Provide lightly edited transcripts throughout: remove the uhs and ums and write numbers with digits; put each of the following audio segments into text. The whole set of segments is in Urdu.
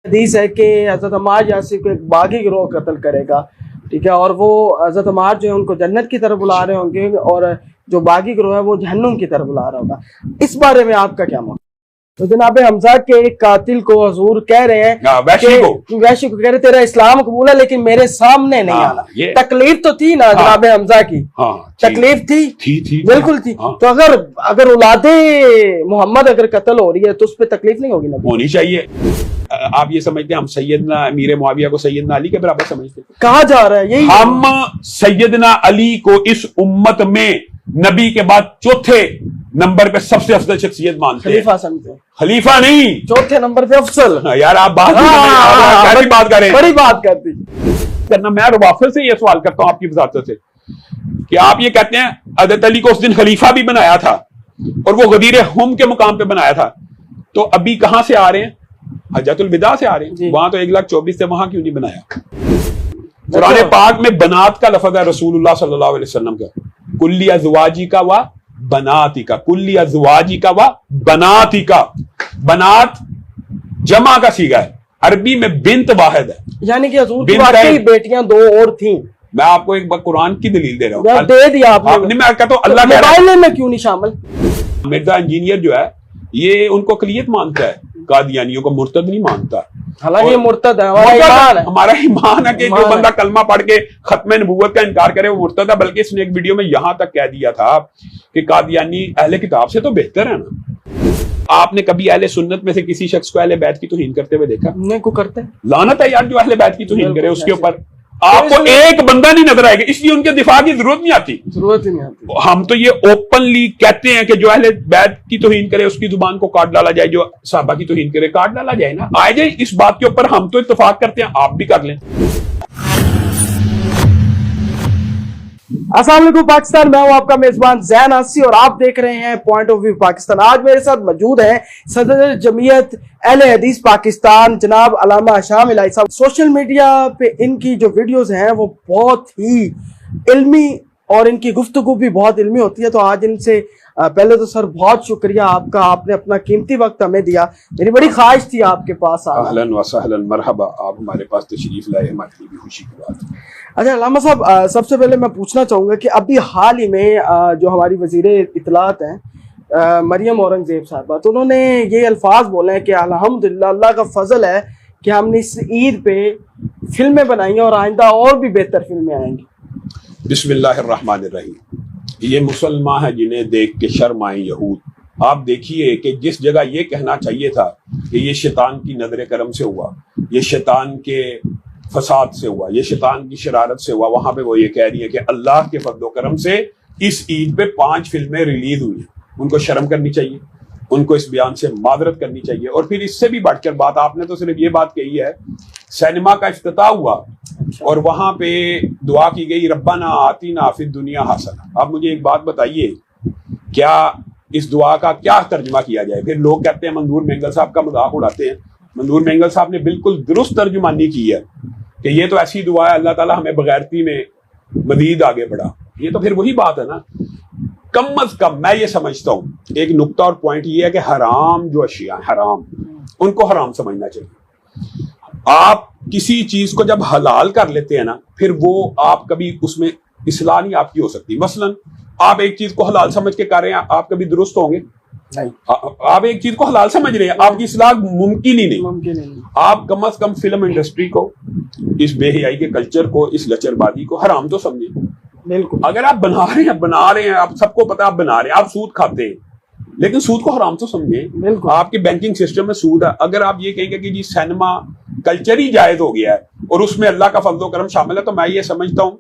حدیث ہے کہ حضرت عمار یاسر کو ایک باغی گروہ قتل کرے گا، ٹھیک ہے، اور وہ حضرت عمار جو ہے ان کو جنت کی طرف بلا رہے ہوں گے اور جو باغی گروہ ہے وہ جہنم کی طرف بلا رہا ہوگا. اس بارے میں آپ کا کیا موقع؟ تو جناب حمزہ کے ایک قاتل کو حضور کہہ رہے ہیں وحشی کو کہہ رہے تیرا اسلام قبول ہے لیکن میرے سامنے نہیں آنا. تکلیف تو تھی نا جناب حمزہ کی، تکلیف تھی بالکل تھی. تو اگر اولاد محمد اگر قتل ہو رہی ہے تو اس پہ تکلیف نہیں ہوگی نا؟ ہونی چاہیے. آپ یہ سمجھتے ہیں ہم سیدنا امیر معاویہ کو سیدنا علی کے برابر سمجھتے ہیں؟ کہا جا رہا ہے یہی. ہم سیدنا علی کو اس امت میں نبی کے بعد چوتھے نمبر پہ سب سے افضل شخصیت مانتے ہیں. خلیفہ سمجھتے ہیں؟ خلیفہ نہیں، چوتھے نمبر پہ افضل. یار آپ بات کریں، بڑی بات کرتی کرنا. میں روافض سے یہ سوال کرتا ہوں آپ کی وضاحت سے کہ آپ یہ کہتے ہیں حضرت علی کو اس دن خلیفہ بھی بنایا تھا اور وہ غدیر ہم کے مقام پہ بنایا تھا، تو ابھی کہاں سے آ رہے ہیں؟ حجۃ الوداع سے آ رہے ہیں. وہاں تو 1,24,000 سے، وہاں کیوں نہیں بنایا؟ قرآن پاک میں بنات کا لفظ ہے رسول اللہ صلی اللہ علیہ وسلم کا، کلی ازواجی کا و بناتی کا، کلی ازواجی کا و بناتی کا. بنات جمع کا صیغہ ہے، عربی میں بنت واحد ہے، یعنی کہ حضور کی واقعی بیٹیاں دو اور تھیں. میں آپ کو ایک بار قرآن کی دلیل دے رہا ہوں. دے دیا آپ نے. میں کہتا ہوں اللہ کے موبائل میں کیوں نہیں شامل؟ مرزا انجینئر جو ہے یہ ان کو اقلیت مانتا ہے، قادیانیوں کو مرتد نہیں مانتا. حالانکہ یہ مرتد ہے، ہمارا ایمان ہے کہ جو بندہ کلمہ پڑھ کے ختم نبوت کا انکار کرے وہ مرتد ہے. بلکہ اس نے ایک ویڈیو میں یہاں تک کہہ دیا تھا کہ قادیانی اہل کتاب سے تو بہتر ہے نا. آپ نے کبھی اہل سنت میں سے کسی شخص کو اہل بیت کی توہین کرتے ہوئے دیکھا؟ نہیں کو کرتے. لعنت ہے یار جو اہل بیت کی توہین کرے. اس کے اوپر آپ کو ایک بندہ نہیں نظر آئے گا، اس لیے ان کے دفاع کی ضرورت نہیں آتی. ہم تو یہ اوپنلی کہتے ہیں کہ جو اہل بیت کی توہین کرے اس کی زبان کو کاٹ ڈالا جائے، جو صحابہ کی توہین کرے کاٹ ڈالا جائے نا. آئے جائے اس بات کے اوپر ہم تو اتفاق کرتے ہیں، آپ بھی کر لیں. السلام علیکم پاکستان، میں ہوں آپ کا میزبان زین آسی اور آپ دیکھ رہے ہیں پوائنٹ آف ویو پاکستان. آج میرے ساتھ موجود ہیں صدر جمعیت اہل حدیث پاکستان جناب علامہ شام الہی صاحب. سوشل میڈیا پہ ان کی جو ویڈیوز ہیں وہ بہت ہی علمی اور ان کی گفتگو بھی بہت علمی ہوتی ہے. تو آج ان سے پہلے تو سر بہت شکریہ آپ کا، آپ نے اپنا قیمتی وقت ہمیں دیا. میری بڑی خواہش تھی آپ کے پاس آنا. اہلاً و سہلاً، مرحبا. آپ ہمارے پاس تشریف لائے، ہمارے لیے بھی خوشی کی بات ہے. اچھا علامہ صاحب، سب سے پہلے میں پوچھنا چاہوں گا کہ ابھی حال ہی میں جو ہماری وزیر اطلاعات ہیں مریم اورنگزیب صاحبہ، تو انہوں نے یہ الفاظ بولے ہیں کہ الحمدللہ اللہ کا فضل ہے کہ ہم نے اس عید پہ فلمیں بنائی ہیں اور آئندہ اور بھی بہتر فلمیں آئیں گی. بسم اللہ الرحمن الرحیم. یہ مسلمان ہیں جنہیں دیکھ کے شرم آئیں یہود. آپ دیکھیے کہ جس جگہ یہ کہنا چاہیے تھا کہ یہ شیطان کی نظر کرم سے ہوا، یہ شیطان کے فساد سے ہوا، یہ شیطان کی شرارت سے ہوا، وہاں پہ وہ یہ کہہ رہی ہے کہ اللہ کے فضل و کرم سے اس عید پہ 5 فلمیں ریلیز ہوئی ہیں. ان کو شرم کرنی چاہیے، ان کو اس بیان سے معذرت کرنی چاہیے. اور پھر اس سے بھی بڑھ کر بات، آپ نے تو صرف یہ بات کہی ہے، سینما کا افتتاح ہوا اور وہاں پہ دعا کی گئی ربنا آتینا فی الدنیا حسنہ. آپ مجھے ایک بات بتائیے، کیا اس دعا کا کیا ترجمہ کیا جائے؟ پھر لوگ کہتے ہیں منظور مینگل صاحب کا مذاق اڑاتے ہیں. منظور مینگل صاحب نے بالکل درست ترجمانی کی ہے کہ یہ تو ایسی دعا ہے اللہ تعالیٰ ہمیں بغیرتی میں مزید آگے بڑھا. یہ تو پھر وہی بات ہے نا. کم از کم میں یہ سمجھتا ہوں ایک نقطہ اور پوائنٹ یہ ہے کہ حرام جو اشیاء حرام، ان کو حرام سمجھنا چاہیے. آپ کسی چیز کو جب حلال کر لیتے ہیں نا، پھر وہ آپ کبھی اس میں اصلاح نہیں آپ کی ہو سکتی. مثلا آپ ایک چیز کو حلال سمجھ کے کر رہے ہیں، آپ کبھی درست ہوں گے؟ آپ ایک چیز کو حلال سمجھ رہے ہیں، آپ کی اصلاح ممکن ہی نہیں. آپ کم از کم فلم انڈسٹری کو، اس بے حیائی کے کلچر کو، اس لچر بازی کو حرام تو سمجھیں. بالکل. اگر آپ بنا رہے ہیں، آپ سب کو پتا آپ بنا رہے ہیں، آپ سود کھاتے ہیں، لیکن سود کو حرام تو سمجھیں. آپ کے بینکنگ سسٹم میں سود ہے. اگر آپ یہ کہیں گے کہ جی سینما کلچر ہی جائز ہو گیا ہے اور اس میں اللہ کا فضل و کرم شامل ہے، تو میں یہ سمجھتا ہوں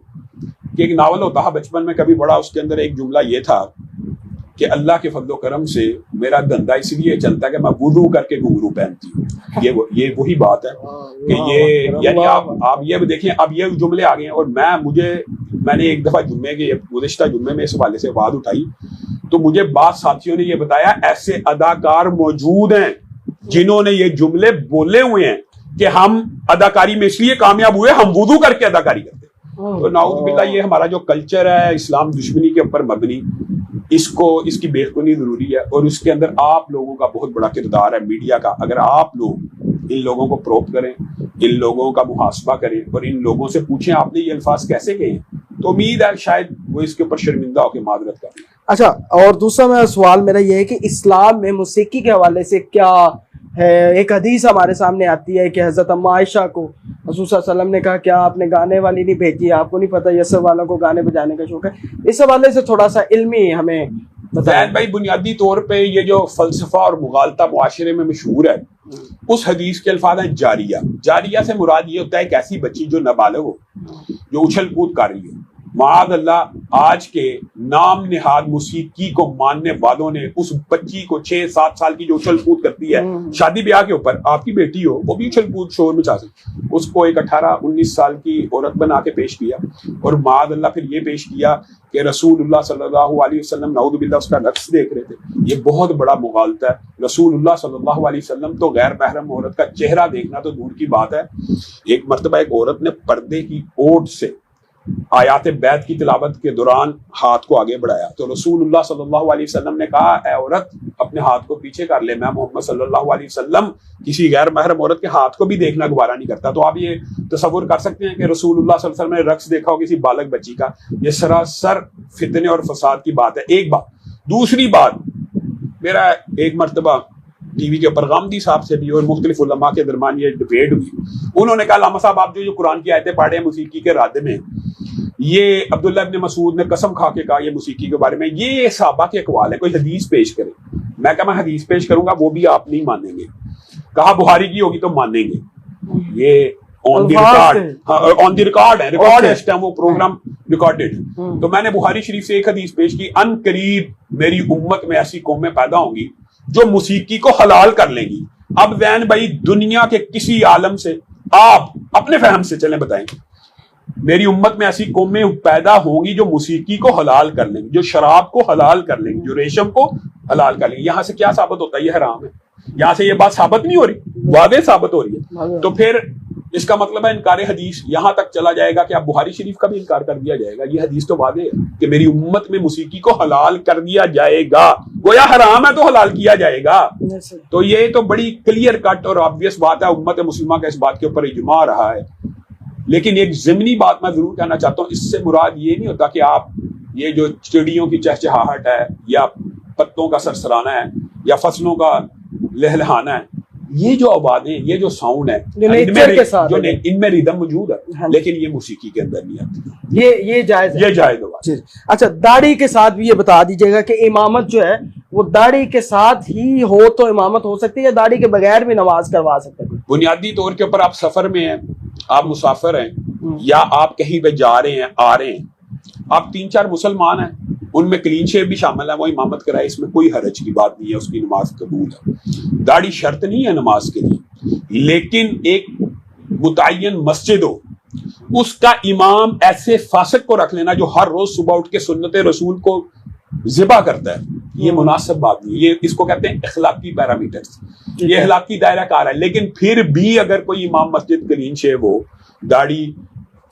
کہ ایک ناول ہوتا ہے بچپن میں کبھی بڑا، اس کے اندر ایک جملہ یہ تھا کہ اللہ کے فضل و کرم سے میرا دھندا اس لیے چلتا ہے کہ میں وضو کر کے گھنگرو پہنتی ہوں. یہ وہی بات ہے کہ یہ یعنی آپ یہ دیکھیں اب یہ جملے آ گئے ہیں. اور میں نے ایک دفعہ گزشتہ جمعے میں اس حوالے سے بات اٹھائی تو مجھے بعض ساتھیوں نے یہ بتایا ایسے اداکار موجود ہیں جنہوں نے یہ جملے بولے ہوئے ہیں کہ ہم اداکاری میں اس لیے کامیاب ہوئے ہم وضو کر کے اداکاری کرتے. تو نعوذ باللہ یہ ہمارا جو کلچر ہے اسلام دشمنی کے اوپر مبنی، اس کی بے خونی ضروری ہے. اور اس کے اندر آپ لوگوں کا بہت بڑا کردار ہے، میڈیا کا. اگر آپ لوگ ان لوگوں کو پروب کریں, ان لوگوں کا محاسبہ کریں اور ان لوگوں سے پوچھیں آپ نے یہ الفاظ کیسے کہے ہیں, تو امید ہے شاید وہ اس کے اوپر شرمندہ ہو کے معذرت کریں. اچھا, اور دوسرا سوال میرا یہ ہے کہ اسلام میں موسیقی کے حوالے سے کیا ہے؟ ایک حدیث ہمارے سامنے آتی ہے کہ حضرت اما عائشہ کو رسول صلی اللہ علیہ وسلم نے کہا کیا آپ نے گانے والی نہیں بھیجی, آپ کو نہیں پتہ یسر والوں کو گانے بجانے کا شوق ہے. اس حوالے سے تھوڑا سا علمی ہمیں زید بھائی, بنیادی طور پہ یہ جو فلسفہ اور مغالطہ معاشرے میں مشہور ہے, اس حدیث کے الفاظ ہیں جاریہ. جاریہ سے مراد یہ ہوتا ہے ایک ایسی بچی جو نابالغ ہو, جو اچھل کود کر رہی ہو. معاذ اللہ, آج کے نام نہاد موسیقی کو ماننے والوں نے اس بچی کو 6-7 سال کی جو اچھل کود کرتی ہے شادی بیاہ کے اوپر, آپ کی بیٹی ہو وہ بھی اچھل کود شور مچا سکتی, اس کو ایک 18-19 سال کی عورت بنا کے پیش کیا, اور معاذ اللہ پھر یہ پیش کیا کہ رسول اللہ صلی اللہ علیہ وسلم نعوذ باللہ اس کا رقص دیکھ رہے تھے. یہ بہت بڑا مغالطہ ہے. رسول اللہ صلی اللہ علیہ وسلم تو غیر محرم عورت کا چہرہ دیکھنا تو دور کی بات ہے. ایک مرتبہ ایک عورت نے پردے کی اوٹ سے آیات بیت کی تلاوت کے دوران ہاتھ کو آگے بڑھایا, تو رسول اللہ صلی اللہ علیہ وسلم نے کہا اے عورت اپنے ہاتھ کو پیچھے کر لے, میں محمد صلی اللہ علیہ وسلم کسی غیر محرم عورت کے ہاتھ کو بھی دیکھنا گوارا نہیں کرتا. تو آپ یہ تصور کر سکتے ہیں کہ رسول اللہ صلی اللہ علیہ وسلم نے رقص دیکھا ہو کسی بالغ بچی کا. یہ سراسر فتنے اور فساد کی بات ہے. ایک بات. دوسری بات, میرا ایک مرتبہ ٹی وی کے اوپر غامدی صاحب سے بھی اور مختلف علماء کے درمیان یہ ڈبیٹ ہوئی. انہوں نے کہا علامہ صاحب آپ جو قرآن کی آیتیں پڑھ رہے ہیں موسیقی کے رد میں, یہ عبداللہ ابن مسعود نے قسم کھا کے کہا یہ موسیقی کے بارے میں, یہ صحابہ کے اقوال ہے, کوئی حدیث پیش کرے. میں کہا میں حدیث پیش کروں گا وہ بھی آپ نہیں مانیں گے. کہا بخاری کی ہوگی تو مانیں گے. یہ آن دی ریکارڈ ہے, ریکارڈ ہے اس ٹائم, وہ پروگرام ریکارڈڈ. تو میں نے بخاری شریف سے ایک حدیث پیش کی, ان قریب میری امت میں ایسی قومیں پیدا ہوں گی جو موسیقی کو حلال کر لیں گی. اب زین بھائی دنیا کے کسی عالم سے آپ اپنے فہم سے چلیں بتائیں, میری امت میں ایسی قومیں پیدا ہوں گی جو موسیقی کو حلال کر لیں گی, جو شراب کو حلال کر لیں گی, جو ریشم کو حلال کر لیں گی. یہاں سے کیا ثابت ہوتا ہے یہ حرام ہے؟ یہاں سے یہ بات ثابت نہیں ہو رہی, واضح ثابت ہو رہی ہے. تو پھر اس کا مطلب ہے انکار حدیث یہاں تک چلا جائے گا کہ اب بخاری شریف کا بھی انکار کر دیا جائے گا. یہ حدیث تو واضح ہے کہ میری امت میں موسیقی کو حلال کر دیا جائے گا, گویا حرام ہے تو حلال کیا جائے گا. تو یہ تو بڑی کلیئر کٹ اور آبویس بات ہے, امت مسلمہ کا اس بات کے اوپر اجماع رہا ہے. لیکن ایک ضمنی بات میں ضرور کہنا چاہتا ہوں, اس سے مراد یہ نہیں ہوتا کہ آپ یہ جو چڑیوں کی چہچہاہٹ ہے یا پتوں کا سرسرانا ہے یا فصلوں کا لہلہانا ہے, یہ جو آوازیں, یہ جو ساؤنڈ ہے جو ان میں ریدم موجود ہے, لیکن یہ موسیقی کے اندر نہیں آتی. یہ جائز ہے, یہ جائز ہوگا. اچھا, داڑھی کے ساتھ بھی یہ بتا دیجیے گا کہ امامت جو ہے وہ داڑھی کے ساتھ ہی ہو تو امامت ہو سکتی ہے, یا داڑھی کے بغیر بھی نماز کروا سکتے ہیں؟ بنیادی طور کے اوپر آپ سفر میں ہیں, آپ مسافر ہیں, یا آپ کہیں پہ جا رہے ہیں آ رہے ہیں, آپ 3-4 مسلمان ہیں, ان میں کلین شیو بھی شامل ہے, وہ امامت کرائے, اس میں کوئی حرج کی بات نہیں ہے, اس کی نماز قبول ہے. داڑھی شرط نہیں ہے نماز کے لیے, لیکن ایک متعین مسجد ہو, اس کا امام ایسے فاسق کو رکھ لینا جو ہر روز صبح اٹھ کے سنت رسول کو ذبح کرتا ہے, یہ مناسب بات نہیں. یہ اس کو کہتے ہیں اخلاقی پیرامیٹرز, یہ اخلاقی دائرہ کار ہے. لیکن پھر بھی اگر کوئی امام مسجد کلین شیو ہو, داڑھی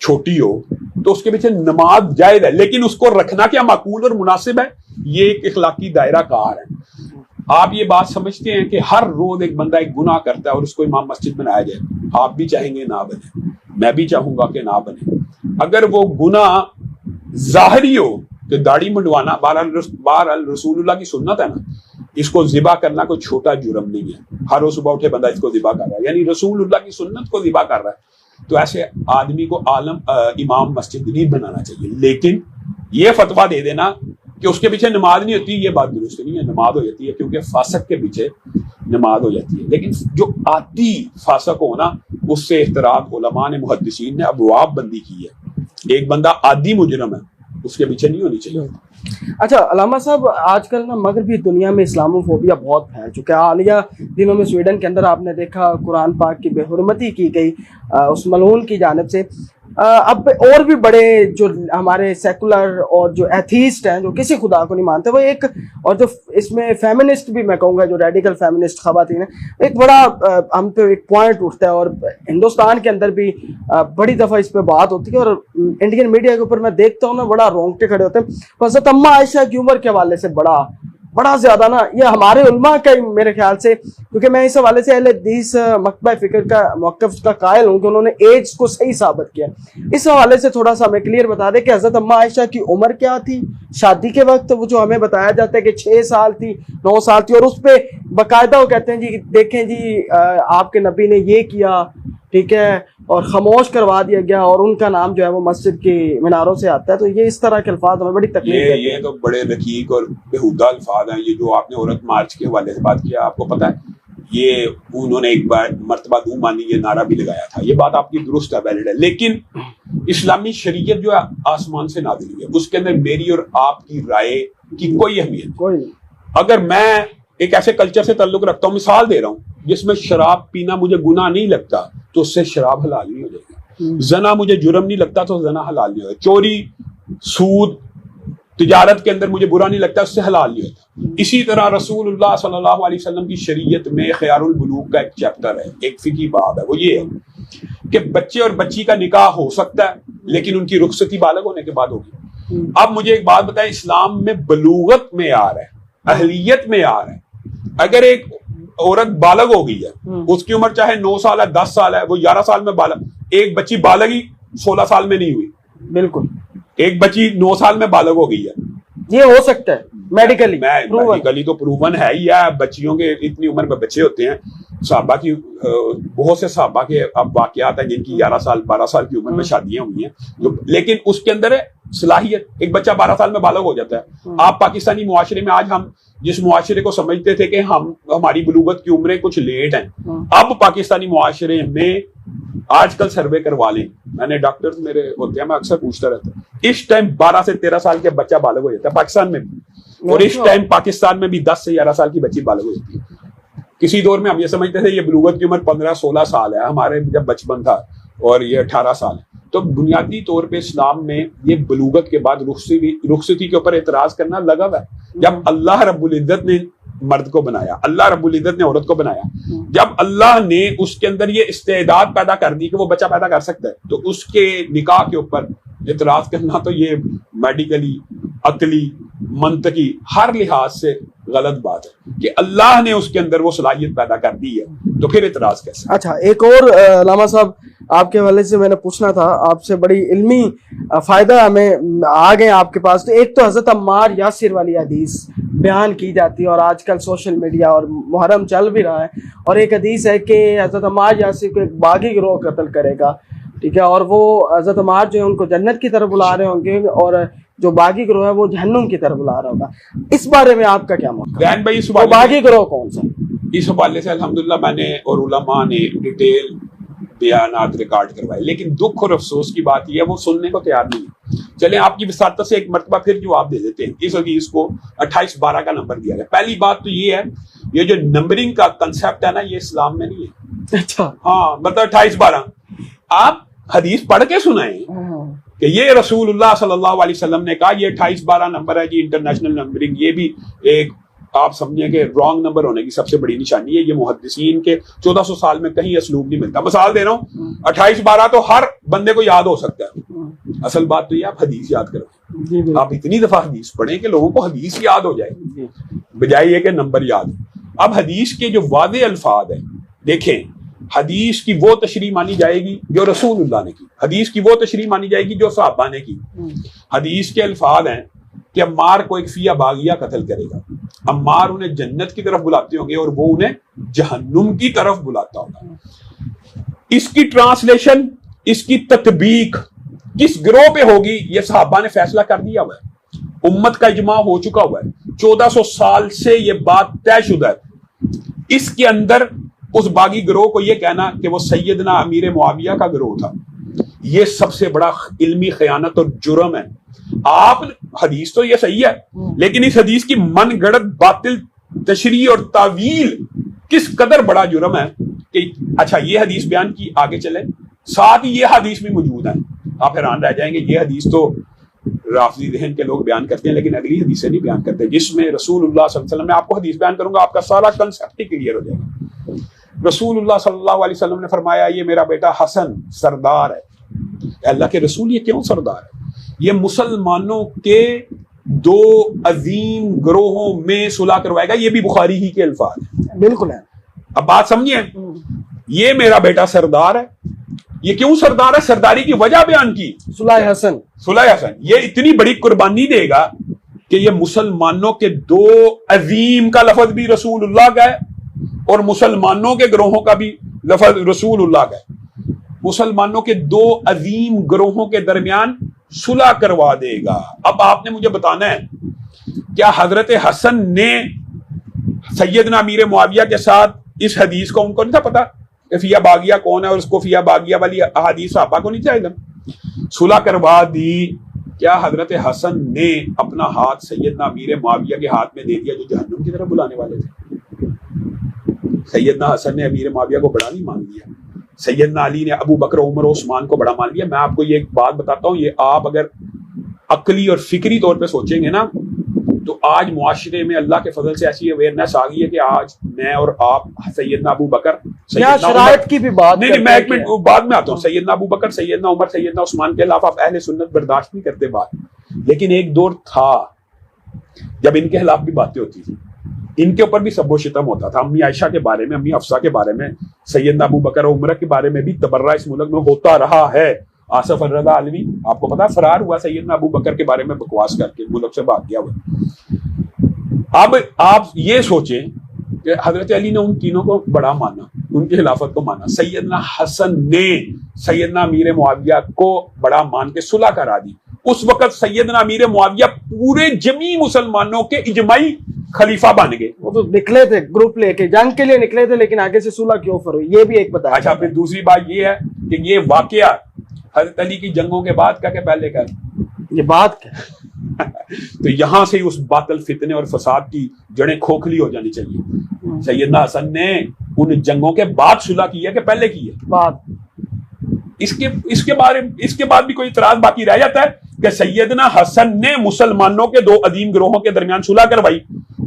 چھوٹی ہو, تو اس کے پیچھے نماز جائز ہے, لیکن اس کو رکھنا کیا معقول اور مناسب ہے, یہ ایک اخلاقی دائرہ کار ہے. آپ یہ بات سمجھتے ہیں کہ ہر روز ایک بندہ ایک گناہ کرتا ہے اور اس کو امام مسجد بنایا جائے, آپ بھی چاہیں گے نہ بنے, میں بھی چاہوں گا کہ نہ بنے. اگر وہ گناہ ظاہری ہو کہ داڑھی منڈوانا, بہرحال رسول اللہ کی سنت ہے نا, اس کو ذبح کرنا کوئی چھوٹا جرم نہیں ہے. ہر روز صبح اٹھے بندہ اس کو ذبح کر رہا ہے, یعنی رسول اللہ کی سنت کو ذبح کر رہا ہے, تو ایسے آدمی کو امام مسجد نہیں بنانا چاہیے. لیکن یہ فتویٰ دے دینا کہ اس کے پیچھے نماز نہیں ہوتی, یہ بات درست نہیں ہے. نماز ہو جاتی ہے, کیونکہ فاسق کے پیچھے نماز ہو جاتی ہے. لیکن جو عادی فاسق ہونا, اس سے احتراز علماء نے, محدثین نے ابواب بندی کی ہے. ایک بندہ عادی مجرم ہے, اس کے پیچھے نہیں ہونی چاہیے. اچھا علامہ صاحب, آج کل نا مغربی دنیا میں اسلامو فوبیا بہت پھیل چکا ہے. حالیہ دنوں میں سویڈن کے اندر آپ نے دیکھا قرآن پاک کی بے حرمتی کی گئی اس ملعون کی جانب سے. اب اور بھی بڑے جو ہمارے سیکولر اور جو ایتھیسٹ ہیں, جو کسی خدا کو نہیں مانتے, وہ ایک, اور جو اس میں فیمنسٹ بھی میں کہوں گا, جو ریڈیکل فیمنسٹ خواتین ہیں, ایک بڑا ہم پہ ایک پوائنٹ اٹھتا ہے, اور ہندوستان کے اندر بھی بڑی دفعہ اس پہ بات ہوتی ہے, اور انڈین میڈیا کے اوپر میں دیکھتا ہوں نا بڑا رونگٹے کھڑے ہوتے ہیں. حضرت اما عائشہ کی عمر کے حوالے سے بڑا بڑا زیادہ نا یہ ہمارے علماء کا میرے خیال سے، کیونکہ میں اس حوالے سے اہل حدیث مکتبہ فکر کا موقف کا قائل ہوں کہ انہوں نے ایج کو صحیح ثابت کیا. اس حوالے سے تھوڑا سا ہمیں کلیئر بتا دیں کہ حضرت اماں عائشہ کی عمر کیا تھی شادی کے وقت، وہ جو ہمیں بتایا جاتا ہے کہ 6 سال تھی 9 سال تھی، اور اس پہ باقاعدہ وہ کہتے ہیں جی دیکھیں جی آپ کے نبی نے یہ کیا، ٹھیک ہے، اور خاموش کروا دیا گیا، اور ان کا نام جو ہے وہ مسجد کی میناروں سے آتا ہے. تو یہ اس طرح کے الفاظ ہمیں بڑی تکلیف دیتے ہیں. یہ تو بڑے رقیق اور بےہودہ الفاظ ہیں. یہ جو آپ نے عورت مارچ کے حوالے سے بات کیا، آپ کو پتہ ہے یہ انہوں نے ایک بار مرتبہ دو مانی یہ نعرہ بھی لگایا تھا. یہ بات آپ کی درست ہے، ویلڈ ہے، لیکن اسلامی شریعت جو ہے آسمان سے نازل ہوئی ہے، اس کے اندر میری اور آپ کی رائے کی کوئی اہمیت کوئی نہیں. اگر میں ایک ایسے کلچر سے تعلق رکھتا ہوں، مثال دے رہا ہوں، جس میں شراب پینا مجھے گناہ نہیں لگتا تو اس سے شراب حلال نہیں ہو جائے گی. زنا مجھے جرم نہیں لگتا تو زنا حلال نہیں ہوگا. چوری، سود، تجارت کے اندر مجھے برا نہیں لگتا، اس سے حلال نہیں ہوتا. اسی طرح رسول اللہ صلی اللہ علیہ وسلم کی شریعت میں خیار البلوغ کا ایک چیپٹر ہے، ایک فقہی باب ہے. وہ یہ ہے کہ بچے اور بچی کا نکاح ہو سکتا ہے لیکن ان کی رخصتی بالغ ہونے کے بعد ہوگی. اب مجھے ایک بات بتائیں، اسلام میں بلوغت معیار ہے، اہلیت معیار ہے. اگر ایک عورت بالغ ہو گئی ہے، اس کی عمر چاہے 9 سال ہے 10 سال ہے، وہ 11 سال میں بالغ، ایک بچی بالغ ہی 16 سال میں نہیں ہوئی. بالکل. ایک بچی 9 سال میں بالغ ہو گئی ہے، یہ ہو سکتا ہے میڈیکلی، میڈیکلی تو پروون ہے ہی ہے. بچیوں کے اتنی عمر میں بچے ہوتے ہیں. صحابہ کی بہت سے صحابہ کے اب واقعات ہیں جن کی 11 سال 12 سال کی عمر میں شادیاں ہوئی ہیں، لیکن اس کے اندر ہے صلاحیت. ایک بچہ 12 سال میں بالغ ہو جاتا ہے. آپ پاکستانی معاشرے میں آج ہم جس معاشرے کو سمجھتے تھے کہ ہماری بلوغت کی عمریں کچھ لیٹ ہیں، اب پاکستانی معاشرے میں آج کل سروے کروا لیں. میں نے ڈاکٹر میرے ہوتے ہیں، میں اکثر پوچھتا رہتا ہوں، اس ٹائم 12 سے 13 سال کے بچہ بالغ ہو جاتا ہے پاکستان میں بھی، اور اس ٹائم پاکستان میں بھی 10 سے 11 سال کی بچی بالغ ہو جاتی ہے. کسی دور میں ہم یہ سمجھتے تھے یہ بلوغت کی عمر 15-16 سال ہے، ہمارے جب بچپن تھا، اور یہ 18 سال ہے. تو بنیادی طور پہ اسلام میں یہ بلوغت کے بعد رخصتی کے اوپر اعتراض کرنا لگا ہوا ہے. جب اللہ رب العزت نے مرد کو بنایا، اللہ رب العزت نے عورت کو بنایا، جب اللہ نے اس کے اندر یہ استعداد پیدا کر دی کہ وہ بچہ پیدا کر سکتا ہے، تو اس کے نکاح کے اوپر اعتراض کرنا تو یہ میڈیکلی، عقلی، منطقی ہر لحاظ سے غلط بات ہے کہ اللہ نے اس کے اندر وہ صلاحیت پیدا کر دی ہے، تو پھر اعتراض کیسے؟ اچھا، ایک اور علامہ صاحب آپ کے حوالے سے میں نے پوچھنا تھا آپ سے، بڑی علمی فائدہ ہمیں آ گئے آپ کے پاس. تو ایک تو حضرت عمار یاسر والی حدیث بیان کی جاتی ہے، اور آج کل سوشل میڈیا اور محرم چل بھی رہا ہے، اور ایک حدیث ہے کہ حضرت عمار یاسر کو ایک باغی گروہ قتل کرے گا، ٹھیک ہے، اور وہ حضرت عمار جو ہے ان کو جنت کی طرف بلا رہے ہوں گے، اور جو باغی گروہ ہے وہ جہنم کی طرف بلا رہا ہوگا. اس بارے میں آپ کا کیا موقع ہے؟ وہ باغی گروہ کون سا؟ اس حوالے سے الحمدللہ میں نے اور علماء نے ڈیٹیل بیانات ریکارڈ کروائے، لیکن دکھ اور افسوس کی بات یہ ہے وہ سننے کو تیار نہیں ہے. چلیں آپ کی وساطت سے ایک مرتبہ پھر جواب دے دیتے ہیں. اس حدیث کو 28-12 کا نمبر دیا گیا. پہلی بات تو یہ ہے، یہ جو نمبرنگ کا کنسیپٹ ہے نا، یہ اسلام میں نہیں ہے. اچھا، ہاں، مطلب 28-12 آپ حدیث پڑھ کے سنائیں کہ یہ رسول اللہ صلی اللہ علیہ وسلم نے کہا یہ 28-12 نمبر ہے جی، انٹرنیشنل نمبرنگ. یہ بھی ایک آپ سمجھیں کہ رانگ نمبر ہونے کی سب سے بڑی نشانی ہے. یہ محدثین کے 1400 سال میں کہیں اسلوب نہیں ملتا. مثال دے رہا ہوں، 28-12 تو ہر بندے کو یاد ہو سکتا ہے. اصل بات تو یہ آپ حدیث یاد کرو. آپ اتنی دفعہ حدیث پڑھیں کہ لوگوں کو حدیث یاد ہو جائے، بجائے یہ کہ نمبر یاد. اب حدیث کے جو واضح الفاظ ہیں، دیکھیں، حدیث کی وہ تشریح مانی جائے گی جو رسول اللہ نے کی، حدیث کی وہ تشریح مانی جائے گی جو صحابہ نے کی. حدیث کے الفاظ ہیں کہ عمار کو ایک فیہ باغیہ قتل کرے گا. عمار انہیں جنت کی طرف بلاتے ہوں گے اور وہ انہیں جہنم کی طرف بلاتا ہوگا. اس کی ٹرانسلیشن، اس کی تطبیق کس گروہ پہ ہوگی یہ صحابہ نے فیصلہ کر دیا ہوا ہے. امت کا اجماع ہو چکا ہوا ہے. 1400 سال سے یہ بات طے شدہ ہے. اس کے اندر اس باغی گروہ کو یہ کہنا کہ وہ سیدنا امیر معاویہ کا گروہ تھا، یہ سب سے بڑا علمی خیانت اور جرم ہے. آپ حدیث تو یہ صحیح ہے، لیکن اس حدیث کی من گڑت باطل تشریح اور تعویل کس قدر بڑا جرم ہے کہ اچھا یہ حدیث بیان کی، آگے چلے ساتھ ہی یہ حدیث بھی موجود ہے. آپ حیران رہ جائیں گے، یہ حدیث تو رافضی ذہن کے لوگ بیان کرتے ہیں لیکن اگلی حدیثیں نہیں بیان کرتے، جس میں رسول اللہ صلی اللہ علیہ وسلم، میں آپ کو حدیث بیان کروں گا آپ کا سارا کنسیپٹ ہی کلیئر ہو جائے گا. رسول اللہ صلی اللہ علیہ وسلم نے فرمایا یہ میرا بیٹا حسن سردار ہے. اللہ کے رسول یہ کیوں سردار ہے؟ یہ مسلمانوں کے دو عظیم گروہوں میں صلح کروائے گا. یہ بھی بخاری ہی کے الفاظ ہیں. بالکل ہے. اب بات سمجھیے, یہ میرا بیٹا سردار ہے. یہ کیوں سردار ہے؟ سرداری کی وجہ بیان کی. صلح حسن, صلح حسن یہ اتنی بڑی قربانی دے گا کہ یہ مسلمانوں کے دو عظیم کا لفظ بھی رسول اللہ کا ہے اور مسلمانوں کے گروہوں کا بھی لفظ رسول اللہ کا ہے. مسلمانوں کے دو عظیم گروہوں کے درمیان صلح کروا دے گا. اب آپ نے مجھے بتانا ہے, کیا حضرت حسن نے سیدنا امیر معاویہ کے ساتھ اس حدیث کو ان کو نہیں تھا پتا کہ فیہ باغیہ کون ہے, اور اس کو فیہ باغیہ والی احادیث صحابہ کو نہیں تھا علم؟ صلح کروا دی. کیا حضرت حسن نے اپنا ہاتھ سیدنا امیر معاویہ کے ہاتھ میں دے دیا جو جہنم کی طرف بلانے والے تھے؟ سیدنا حسن نے امیر معاویہ کو بڑا نہیں مان لیا. سیدنا علی نے ابو بکر عمر عثمان کو بڑا مان لیا. میں آپ کو یہ ایک بات بتاتا ہوں, یہ آپ اگر عقلی اور فکری طور پہ سوچیں گے نا, تو آج معاشرے میں اللہ کے فضل سے ایسی اویئرنیس آ گئی ہے کہ آج میں اور آپ سیدنا ابو بکر, سیدنا شرائط کی بھی بات نہیں میں ایک منٹ بعد میں آتا ہوں. سیدنا ابو بکر, سیدنا عمر, سیدنا عثمان کے خلاف آپ اہل سنت برداشت نہیں کرتے بات, لیکن ایک دور تھا جب ان کے خلاف بھی باتیں ہوتی تھی, ان کے اوپر بھی سب و شتم ہوتا تھا. امی عائشہ کے بارے میں, امی حفصہ کے بارے میں, سیدنا ابو بکر عمر کے بارے میں بھی تبرہ اس ملک میں ہوتا رہا ہے. آصف الرضا علوی آپ کو پتا فرار ہوا سیدنا ابو بکر کے بارے میں بکواس کر کے ملک سے بھاگ گیا ہوا. اب آپ یہ سوچیں کہ حضرت علی نے ان تینوں کو بڑا مانا, ان کی خلافت کو مانا. سیدنا حسن نے سیدنا امیر معاویہ کو بڑا مان کے صلح کرا دی. اس وقت سیدنا امیر معاویہ پورے جمی مسلمانوں کے اجماعی خلیفہ بن گئے. وہ تو نکلے تھے گروپ لے کے, جنگ کے لیے نکلے تھے, لیکن آگے سے صلح کیوں آفر ہوئی یہ بھی ایک بتایا. اچھا, پھر دوسری بات یہ ہے کہ یہ واقعہ حضرت علی کی جنگوں کے بعد کا کہ پہلے کا؟ یہ بات کیا تو یہاں سے اس باطل فتنے اور فساد کی جڑیں کھوکھلی ہو جانی چاہیے. سیدنا حسن نے ان جنگوں کے بعد صلح کی ہے کہ پہلے کی ہے بات؟ اس کے بعد بھی کوئی اعتراض باقی رہ جاتا ہے کہ سیدنا حسن نے مسلمانوں کے دو عظیم گروہوں کے درمیان صلح کروائی,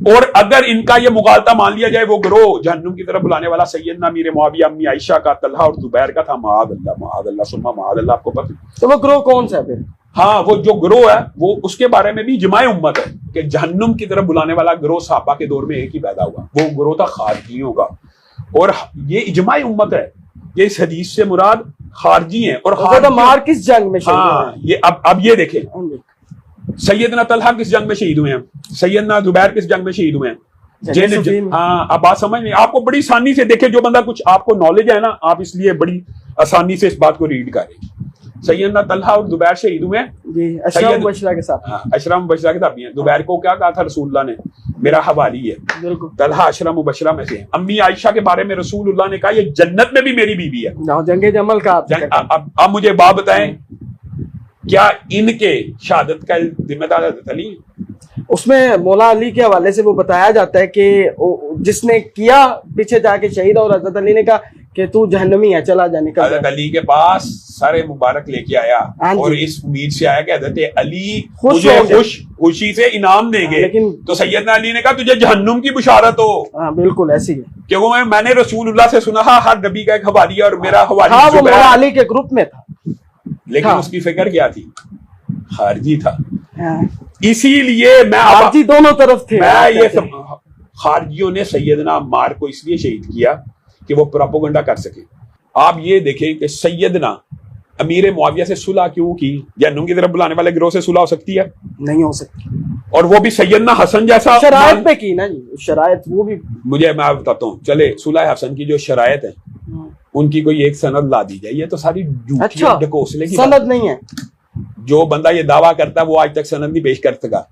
اور اگر ان کا یہ مغالطہ مان لیا جائے وہ گروہ جہنم کی طرف بلانے والا سیدنا امیر معاویہ, امی عائشہ کا, طلحہ اور زبیر کا تھا. معاذ اللہ ثم معاذ اللہ. آپ کو پتہ تو وہ گروہ کون سا ہے پھر؟ ہاں, وہ جو گروہ ہے وہ اس کے بارے میں بھی اجماع امت ہے کہ جہنم کی طرف بلانے والا گروہ صحابہ کے دور میں ایک ہی پیدا ہوا, وہ گروہ تھا خارجیوں کا. اور یہ اجماع امت ہے کہ اس حدیث سے مراد خارجی ہیں. اور مار کس جنگ میں شہید ہاں, یہ اب یہ دیکھیں, سیدنا طلحہ کس جنگ میں شہید ہوئے ہیں, سیدنا زبیر کس جنگ میں شہید ہوئے ہیں. ہاں, اب بات سمجھ میں آپ کو بڑی آسانی سے دیکھیں, جو بندہ کچھ آپ کو نالج ہے نا, آپ اس لیے بڑی آسانی سے اس بات کو ریڈ کریں. سیدنا طلحہ اور زبیر شہید ہوئے ہیں اشرم مبشرہ کے ساتھ. اشرم مبشرہ کے ساتھ بھی ہیں. زبیر کو کیا کہا تھا رسول اللہ نے؟ میرا حوالی ہے. طلحہ اشرم مبشرہ میں سے ہیں. امی عائشہ کے بارے میں رسول اللہ نے کہا یہ جنت میں بھی میری بیوی ہے. جنگ جمل کا اب مجھے بات بتائیں, کیا ان کے شہادت کا ذمہ دار حضرت علی؟ اس میں مولا علی کے حوالے سے وہ بتایا جاتا ہے کہ جس نے کیا پیچھے جا کے شہید, اور حضرت علی نے کہا کہ تو جہنمی ہے, چلا جا نکل. حضرت علی کے پاس سر مبارک لے کے آیا اور اس امید سے آیا کہ حضرت علی مجھے خوشی سے انعام دیں گے, لیکن تو سیدنا علی نے کہا تجھے جہنم کی بشارت ہو. ہاں بالکل ایسی ہے, کیونکہ میں نے رسول اللہ سے سنا ہر نبی کا ایک حوالی اور میرا حوالی وہ مولا علی کے گروپ میں تھا, لیکن اس کی فکر کیا تھی؟ خارجی تھا. اسی لیے میں خارجی دونوں طرف تھے. میں یہ خارجیوں نے سیدنا عمار کو اس لیے شہید کیا کہ وہ پروپیگنڈا کر سکے. آپ یہ دیکھیں کہ سیدنا امیر معاویہ سے صلح کیوں کی؟ جہنم کی طرف بلانے والے گروہ سے صلح ہو سکتی ہے؟ نہیں ہو سکتی. اور وہ بھی سیدنا حسن جیسا شرائط پہ کی نا جی, شرائط وہ بھی مجھے میں بتاتا ہوں. چلے صلح حسن کی جو شرائط ہے ان کی کوئی ایک سند لا دی جائے. یہ تو ساری جھوٹی ڈکوسلے کی سند نہیں ہے. جو بندہ یہ دعویٰ کرتا ہے وہ آج تک سند نہیں پیش کر سکا.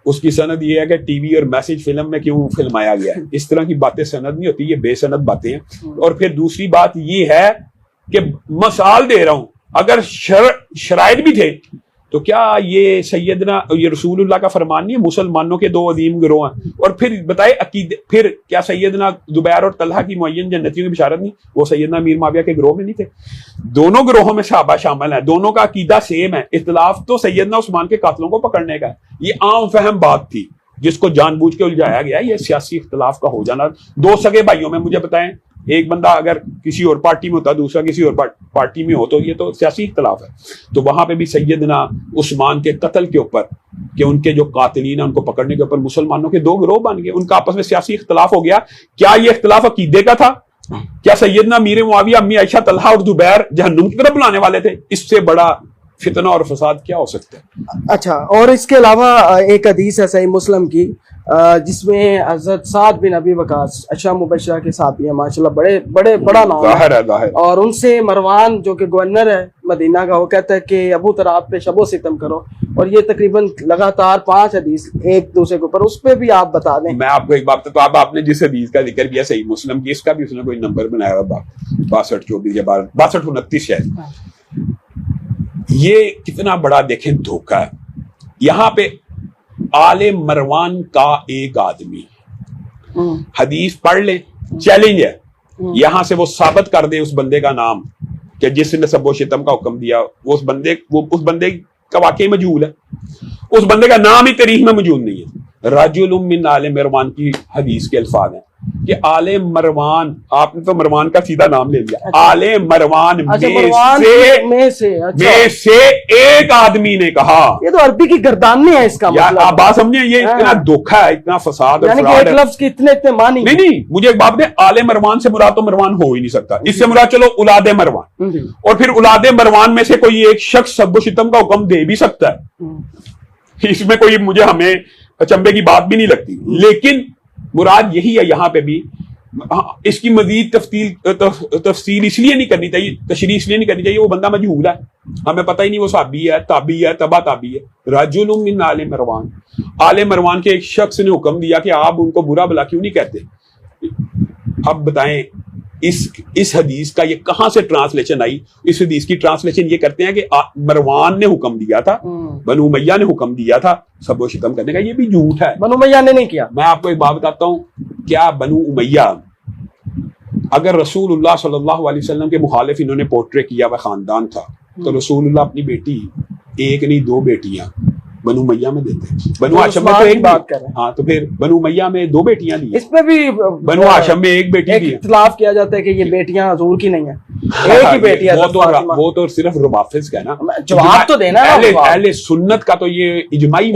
اس کی سند یہ ہے کہ ٹی وی اور میسج فلم میں کیوں فلمایا گیا ہے. اس طرح کی باتیں سند نہیں ہوتی, یہ بے سند باتیں ہیں. اور پھر دوسری بات یہ ہے کہ مثال دے رہا ہوں, اگر شرائط بھی تھے تو کیا یہ سیدنا یہ رسول اللہ کا فرمان نہیں ہے مسلمانوں کے دو عظیم گروہ ہیں؟ اور پھر بتائے عقیدے, پھر کیا سیدنا زبیر اور طلحہ کی معین جنتیوں کی بشارت نہیں؟ وہ سیدنا امیر معاویہ کے گروہ میں نہیں تھے؟ دونوں گروہوں میں صحابہ شامل ہیں, دونوں کا عقیدہ سیم ہے. اختلاف تو سیدنا عثمان کے قاتلوں کو پکڑنے کا ہے. یہ عام فہم بات تھی جس کو جان بوجھ کے الجھایا گیا. یہ سیاسی اختلاف کا ہو جانا. دو سگے بھائیوں میں مجھے بتائیں ایک بندہ اگر کسی اور پارٹی میں ہوتا دوسرا کسی اور پارٹی میں ہو تو یہ تو سیاسی اختلاف ہے. تو وہاں پہ بھی سیدنا عثمان کے قتل کے اوپر کہ ان کے جو قاتلین ہیں ان کو پکڑنے کے اوپر مسلمانوں کے 2 گروہ بن گئے, ان کا آپس میں سیاسی اختلاف ہو گیا. کیا یہ اختلاف عقیدے کا تھا؟ کیا سیدنا امیر معاویہ امی عائشہ طلحہ اور زبیر جہنم کی طرف بلانے والے تھے؟ اس سے بڑا فتنہ اور فساد کیا ہو سکتا ہے؟ اچھا, اور اس کے علاوہ ایک حدیث ہے صحیح مسلم کی جس میں حضرت سعد بن ابی وقاص اشرا مبشرہ کے صحابی ہیں ماشاءاللہ, بڑا نام ہے, اور ان سے مروان جو کہ گورنر ہے مدینہ کا, وہ کہتا ہے کہ ابو طراب پہ شب و ستم کرو, اور یہ تقریباً لگاتار 5 حدیث ایک دوسرے کے اوپر, اس پہ بھی آپ بتا دیں. میں آپ کو ایک بات تو آپ نے جس حدیث کا ذکر کیا صحیح مسلم کی, اس کا بھی اس نے کوئی نمبر بنایا ہوا 62 یا 62 29 ہے. یہ کتنا بڑا دیکھیں دھوکہ ہے. یہاں پہ آل مروان کا ایک آدمی حدیث پڑھ لیں, چیلنج ہے, یہاں سے وہ ثابت کر دے اس بندے کا نام کہ جس نے سب و شتم کا حکم دیا, وہ اس بندے کا واقعی مجہول ہے, اس بندے کا نام ہی تاریخ میں موجود نہیں ہے. رجل من آل مروان کی حدیث کے الفاظ ہیں کہ آل مروان, آپ نے تو مروان کا سیدھا نام لے لیا, آل مروان میں سے ایک آدمی نے کہا. یہ تو عربی کی گردانی ہے اس کا مطلب. آپ بات سمجھے, یہ اتنا دھوکہ ہے, اتنا فساد, یعنی کہ ایک لفظ کی اتنے معنی نہیں. مجھے ایک بات دیں, آل مروان سے مراد تو مروان ہو ہی نہیں سکتا, اس سے مراد چلو اولاد مروان, اور پھر اولاد مروان میں سے کوئی ایک شخص سب و شتم کا حکم دے بھی سکتا ہے, اس میں کوئی مجھے ہمیں اچنبے کی بات بھی نہیں لگتی. لیکن مراد یہی ہے یہاں پہ بھی. اس کی مزید تفصیل اس لیے نہیں کرنی چاہیے, تشریح اس لیے نہیں کرنی چاہیے, وہ بندہ مجہول ہے, ہمیں پتہ ہی نہیں وہ صحابی ہے, تابعی ہے, تبع تابعی ہے. رجل من آل مروان, آل مروان کے ایک شخص نے حکم دیا کہ آپ ان کو برا بلا کیوں نہیں کہتے. اب بتائیں اس حدیث کا یہ کہاں سے ٹرانسلیشن آئی؟ اس حدیث کی ٹرانسلیشن یہ کرتے ہیں کہ مروان نے حکم دیا تھا, بنو امیہ نے حکم دیا تھا سب و شتم کرنے کا. یہ بھی جھوٹ ہے, بنو امیہ نے نہیں کیا. میں آپ کو ایک بات بتاتا ہوں, کیا بنو امیہ اگر رسول اللہ صلی اللہ علیہ وسلم کے مخالف انہوں نے پورٹری کیا ہوا خاندان تھا, تو رسول اللہ اپنی بیٹی ایک نہیں 2 بیٹیاں بنو امیہ میں دیتے. بنو ہاشم میں تو ایک بات کر رہے ہیں, ہاں تو پھر بنو امیہ میں 2 بیٹیاں دی. اس پہ بھی بنو ہاشم میں ایک بیٹی دی. اختلاف کیا جاتا ہے کہ یہ بیٹیاں حضور کی نہیں ہیں, ایک ہی بیٹی ہے. وہ تو صرف روافظ کا نا, جواب تو دینا. اہل سنت کا تو یہ اجماعی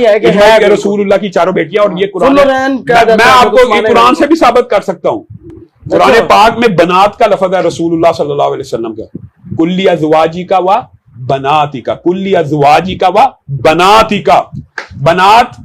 ہے کہ رسول اللہ کی 4 بیٹیاں, اور یہ قرآن, میں آپ کو یہ قرآن سے بھی ثابت کر سکتا ہوں. قرآن پاک میں بنات کا لفظ ہے رسول اللہ صلی اللہ علیہ وسلم کا, کلی ازواجی کا و بناتی کا, کلی ازواجی کا و بناتی کا. بنات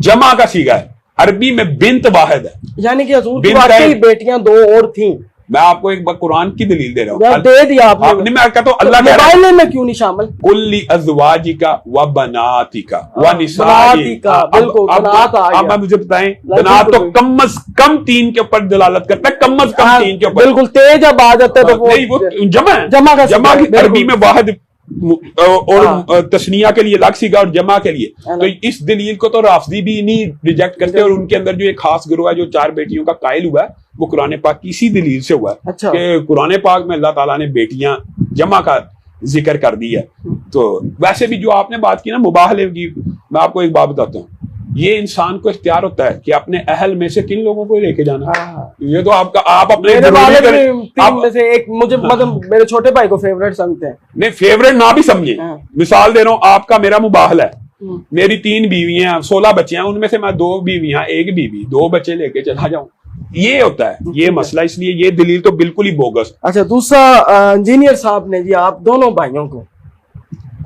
جمع کا صیغہ ہے, عربی میں بنت واحد ہے, یعنی کہ حضور کی واقعی بیٹیاں 2 اور تھیں. میں آپ کو ایک بار قرآن کی دلیل دے رہا ہوں, دے دیا آپ نے. میں کہتا ہوں اللہ کہہ رہا ہے میں کیوں نہیں شامل, کلی ازواجی کا و بناتی کا و نسائی کا. بالکل بنات آ گیا. اب آپ مجھے بتائیں, بنات تو کم از کم 3 کے اوپر دلالت کرتا ہے, کم از کم 3 کے اوپر. بالکل تیز اب آ جاتا ہے تو وہ جمع ہے, جمع عربی میں واحد اور تسنیہ کے لیے الگ سیگا اور جمع کے لیے. تو اس دلیل کو تو رافضی بھی نہیں ریجیکٹ کرتے, اور ان کے اندر جو ایک خاص گروہ ہے جو 4 بیٹیوں کا قائل ہوا ہے, وہ قرآن پاک کی اسی دلیل سے ہوا ہے کہ قرآن پاک میں اللہ تعالیٰ نے بیٹیاں جمع کا ذکر کر دی ہے. تو ویسے بھی جو آپ نے بات کی نا مباہلے کی, میں آپ کو ایک بات بتاتا ہوں, یہ انسان کو اختیار ہوتا ہے کہ اپنے اہل میں سے کن لوگوں کو لے کے جانا. یہ تو آپ اپنے مجھے مطلب میرے چھوٹے بھائی کو فیوریٹ سمجھتے ہیں. نہیں, فیوریٹ نہ بھی سمجھے. مثال دے رہا ہوں, آپ کا میرا مباہل ہے, میری 3 بیویاں 16 بچے ہیں, ان میں سے میں 2 بیویاں 1 بیوی 2 بچے لے کے چلا جاؤں. یہ ہوتا ہے یہ مسئلہ, اس لیے یہ دلیل تو بالکل ہی بوگس. اچھا, دوسرا انجینئر صاحب نے جی آپ دونوں بھائیوں کو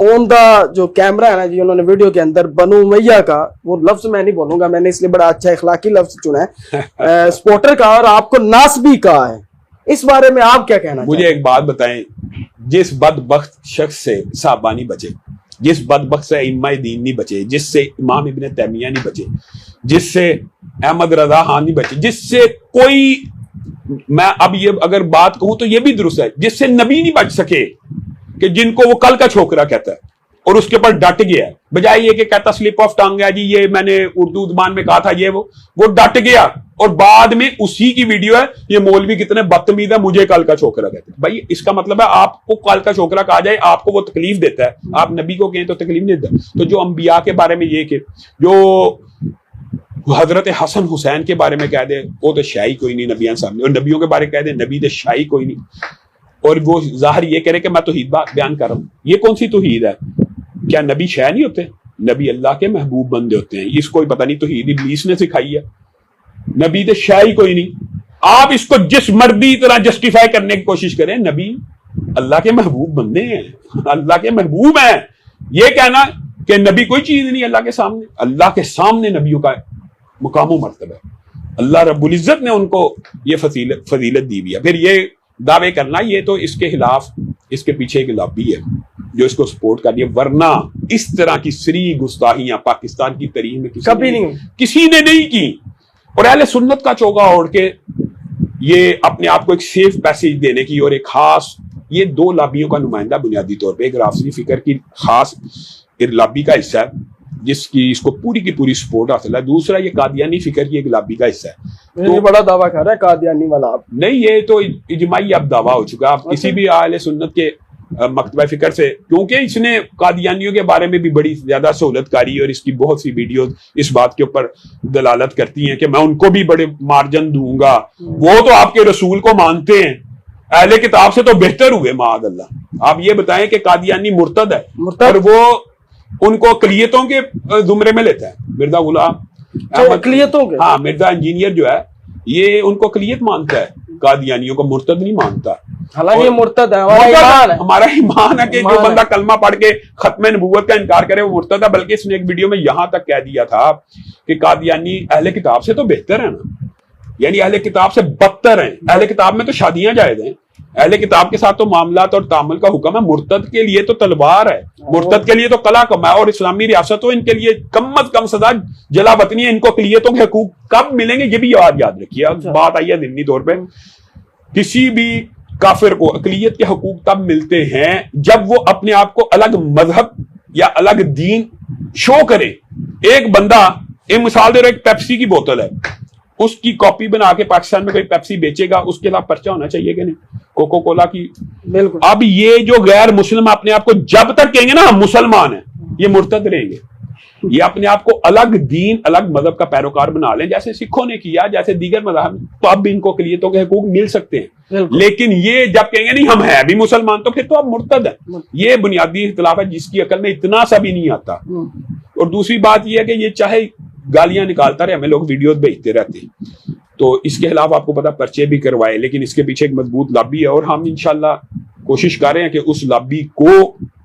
آن دا جو کیمرہ ہے نا جی, انہوں نے ویڈیو کے اندر بنو امیہ کا, وہ لفظ میں نہیں بولوں گا, میں نے اس لیے بڑا اچھا اخلاقی لفظ چنا ہے, سپورٹر کا, اور آپ کو ناسبی کہا ہے. اس بارے میں آپ کیا کہنا؟ مجھے ایک بات بتائیں, جس بدبخت شخص سے صحابہ نہیں بچے, جس بدبخت سے ائمہ دین نہیں بچے, جس سے امام ابن تیمیہ نہیں بچے, جس سے احمد رضا خان نہیں بچے, جس سے کوئی, میں اب یہ اگر بات کہوں تو یہ بھی درست ہے, جس سے نبی نہیں بچ سکے, کہ جن کو وہ کل کا چھوکرا کہتا ہے اور اس کے اوپر ڈٹ گیا ہے, بجائے یہ کہ کہتا سلپ آف ٹنگ ہے جی, یہ میں نے اردو زبان میں کہا تھا, یہ وہ ڈٹ گیا, اور بعد میں اسی کی ویڈیو ہے, یہ مولوی کتنے بدتمیز ہے, مجھے کل کا چھوکرا کہتے ہیں. بھائی اس کا مطلب ہے آپ کو کل کا چھوکرا کہا جائے, آپ کو وہ تکلیف دیتا ہے, آپ نبی کو کہیں تو تکلیف نہیں دیتا. تو جو انبیاء کے بارے میں یہ کہ جو حضرت حسن حسین کے بارے میں کہہ دے وہ تو شاہی کوئی نہیں نبیان سامنے، اور نبیوں کے بارے میں کہہ دے نبی تو شاہی کوئی نہیں، اور وہ ظاہر یہ کرے کہ میں توحید بیان کر رہا ہوں. یہ کون سی توحید ہے؟ کیا نبی شاہ نہیں ہوتے؟ نبی اللہ کے محبوب بندے ہوتے ہیں. اس کو پتہ نہیں توحید ابلیس نے سکھائی ہے. نبی تو شاہی کوئی نہیں. آپ اس کو جس مرضی طرح جسٹیفائی کرنے کی کوشش کریں، نبی اللہ کے محبوب بندے ہیں، اللہ کے محبوب ہیں. یہ کہنا کہ نبی کوئی چیز نہیں اللہ کے سامنے، اللہ کے سامنے نبیوں کا مقام و مرتبہ ہے. اللہ رب العزت نے ان کو یہ فضیلت دی ہوئی ہے. پھر یہ دعوے کرنا، یہ تو اس کے خلاف، اس کے پیچھے ایک لابی ہے جو اس کو سپورٹ کر رہی ہے. ورنہ اس طرح کی سری گستاخیاں پاکستان کی تاریخ میں کسی نے نہیں کی. اور اہل سنت کا چوگا اوڑھ کے یہ اپنے آپ کو ایک سیف پیسیج دینے کی، اور ایک خاص یہ دو لابیوں کا نمائندہ بنیادی طور پہ، ایک رافضی فکر کی خاص لابی کا حصہ ہے جس کی اس کو پوری کی پوری سپورٹ حاصل ہے. دوسرا یہ قادیانی فکر کی ایک لابی کا حصہ ہے. تو بڑا دعویٰ کر رہا ہے قادیانی والا. آپ نہیں، یہ تو اجماعی اب دعویٰ ہو چکا. آپ کسی بھی اہل سنت کے مکتبہ فکر سے، کیونکہ اس نے قادیانیوں کے بارے میں بھی بڑی زیادہ سہولت کاری، اور اس کی بہت سی ویڈیوز اس بات کے اوپر دلالت کرتی ہیں کہ میں ان کو بھی بڑے مارجن دوں گا. وہ تو آپ کے رسول کو مانتے ہیں، اہل کتاب سے تو بہتر ہوئے معاذ اللہ. آپ یہ بتائیں کہ قادیانی مرتد ہے، اور وہ ان کو اقلیتوں کے زمرے میں لیتا ہے. مرزا غلام اقلیتوں کے، ہاں، مرزا انجینئر جو ہے یہ ان کو اقلیت مانتا ہے، قادیانیوں کو مرتد نہیں مانتا. حالانکہ یہ مرتد ہے. ہمارا ایمان ہے کہ جو بندہ کلمہ پڑھ کے ختم نبوت کا انکار کرے وہ مرتد ہے. بلکہ اس نے ایک ویڈیو میں یہاں تک کہہ دیا تھا کہ قادیانی اہل کتاب سے تو بہتر ہے نا، یعنی اہل کتاب سے بدتر ہیں. اہل کتاب میں تو شادیاں جائز ہیں، اہل کتاب کے ساتھ تو معاملات اور تعامل کا حکم ہے. مرتد کے لیے تو تلوار ہے، مرتد کے لیے تو قلعہ کم ہے. اور اسلامی ریاست ان کے لیے کم از کم سزا جلا وطنی ہے. ان کو اقلیتوں کے حقوق کب ملیں گے یہ بھی یاد رکھیے. بات آئی ہے ضمنی طور پہ، کسی بھی کافر کو اقلیت کے حقوق تب ملتے ہیں جب وہ اپنے آپ کو الگ مذہب یا الگ دین شو کرے. ایک بندہ، ایک مثال دے رہا، ایک پیپسی کی بوتل ہے، اس کی کاپی بنا کے پاکستان میں کوئی پیپسی بیچے گا، اس کے خلاف پرچہ ہونا چاہیے کہ نہیں؟ کوکو کولا کی. بالکل. اب یہ جو غیر مسلم اپنے آپ کو جب تک کہیں گے نا ہم مسلمان ہیں، یہ مرتد رہیں گے. یہ اپنے آپ کو الگ دین، الگ مذہب کا پیروکار بنا لیں، جیسے سکھوں نے کیا، جیسے دیگر مذاہب، تو اب بھی ان کو اقلیتوں کے حقوق مل سکتے ہیں. لیکن یہ جب کہیں گے نہیں ہم ہیں بھی مسلمان، تو پھر تو اب مرتد ہے. یہ بنیادی اختلاف ہے جس کی عقل میں اتنا سا بھی نہیں آتا. اور دوسری بات یہ ہے کہ یہ چاہے گالیاں نکالتا رہے، ہمیں لوگ ویڈیوز بھیجتے رہتے ہیں، تو اس کے خلاف آپ کو پتا پرچے بھی کروائے، لیکن اس کے پیچھے ایک مضبوط لابی ہے. اور ہم انشاءاللہ کوشش کر رہے ہیں کہ اس لابی کو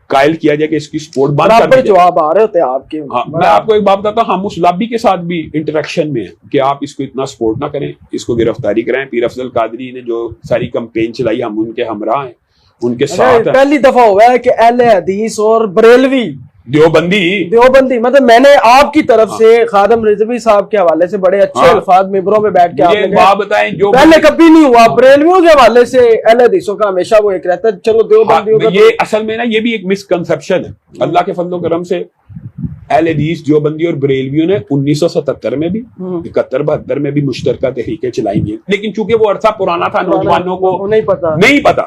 قائل کیا جائے کہ اس کی سپورٹ بند کر دی جائے. جواب آ رہے ہوتے ہیں آپ کے. میں آپ کو ایک بات بتاتا ہوں، ہم اس لابی کے ساتھ بھی انٹریکشن میں ہیں کہ آپ اس کو اتنا سپورٹ نہ کریں، اس کو گرفتاری کریں. پیر افضل قادری نے جو ساری کمپین چلائی، ہم ان کے ہمراہ ہیں، ان کے ساتھ ہیں. پہلی دفعہ ہوا ہے کہ اہل حدیث اور بریلوی دیوبندی، مطلب میں نے آپ کی طرف سے خادم رضوی صاحب کے حوالے سے بڑے اچھے الفاظ ممبروں میں بیٹھ کے آپ نے بات بتائیں جو پہلے کبھی نہیں ہوا. بریلویوں کے حوالے سے اہل حدیثوں کا ہمیشہ وہ ایک رہتا ہے، چلو دیوبندیوں کا. یہ اصل میں نا یہ بھی ایک مسکنسپشن ہے. اللہ کے فضل و کرم سے اہل حدیث دیوبندی اور بریلویوں نے 1977 میں بھی 71-72 میں بھی مشترکہ تحریکیں چلائی ہیں. لیکن چونکہ وہ عرصہ پرانا تھا، نوجوانوں کو نہیں پتا،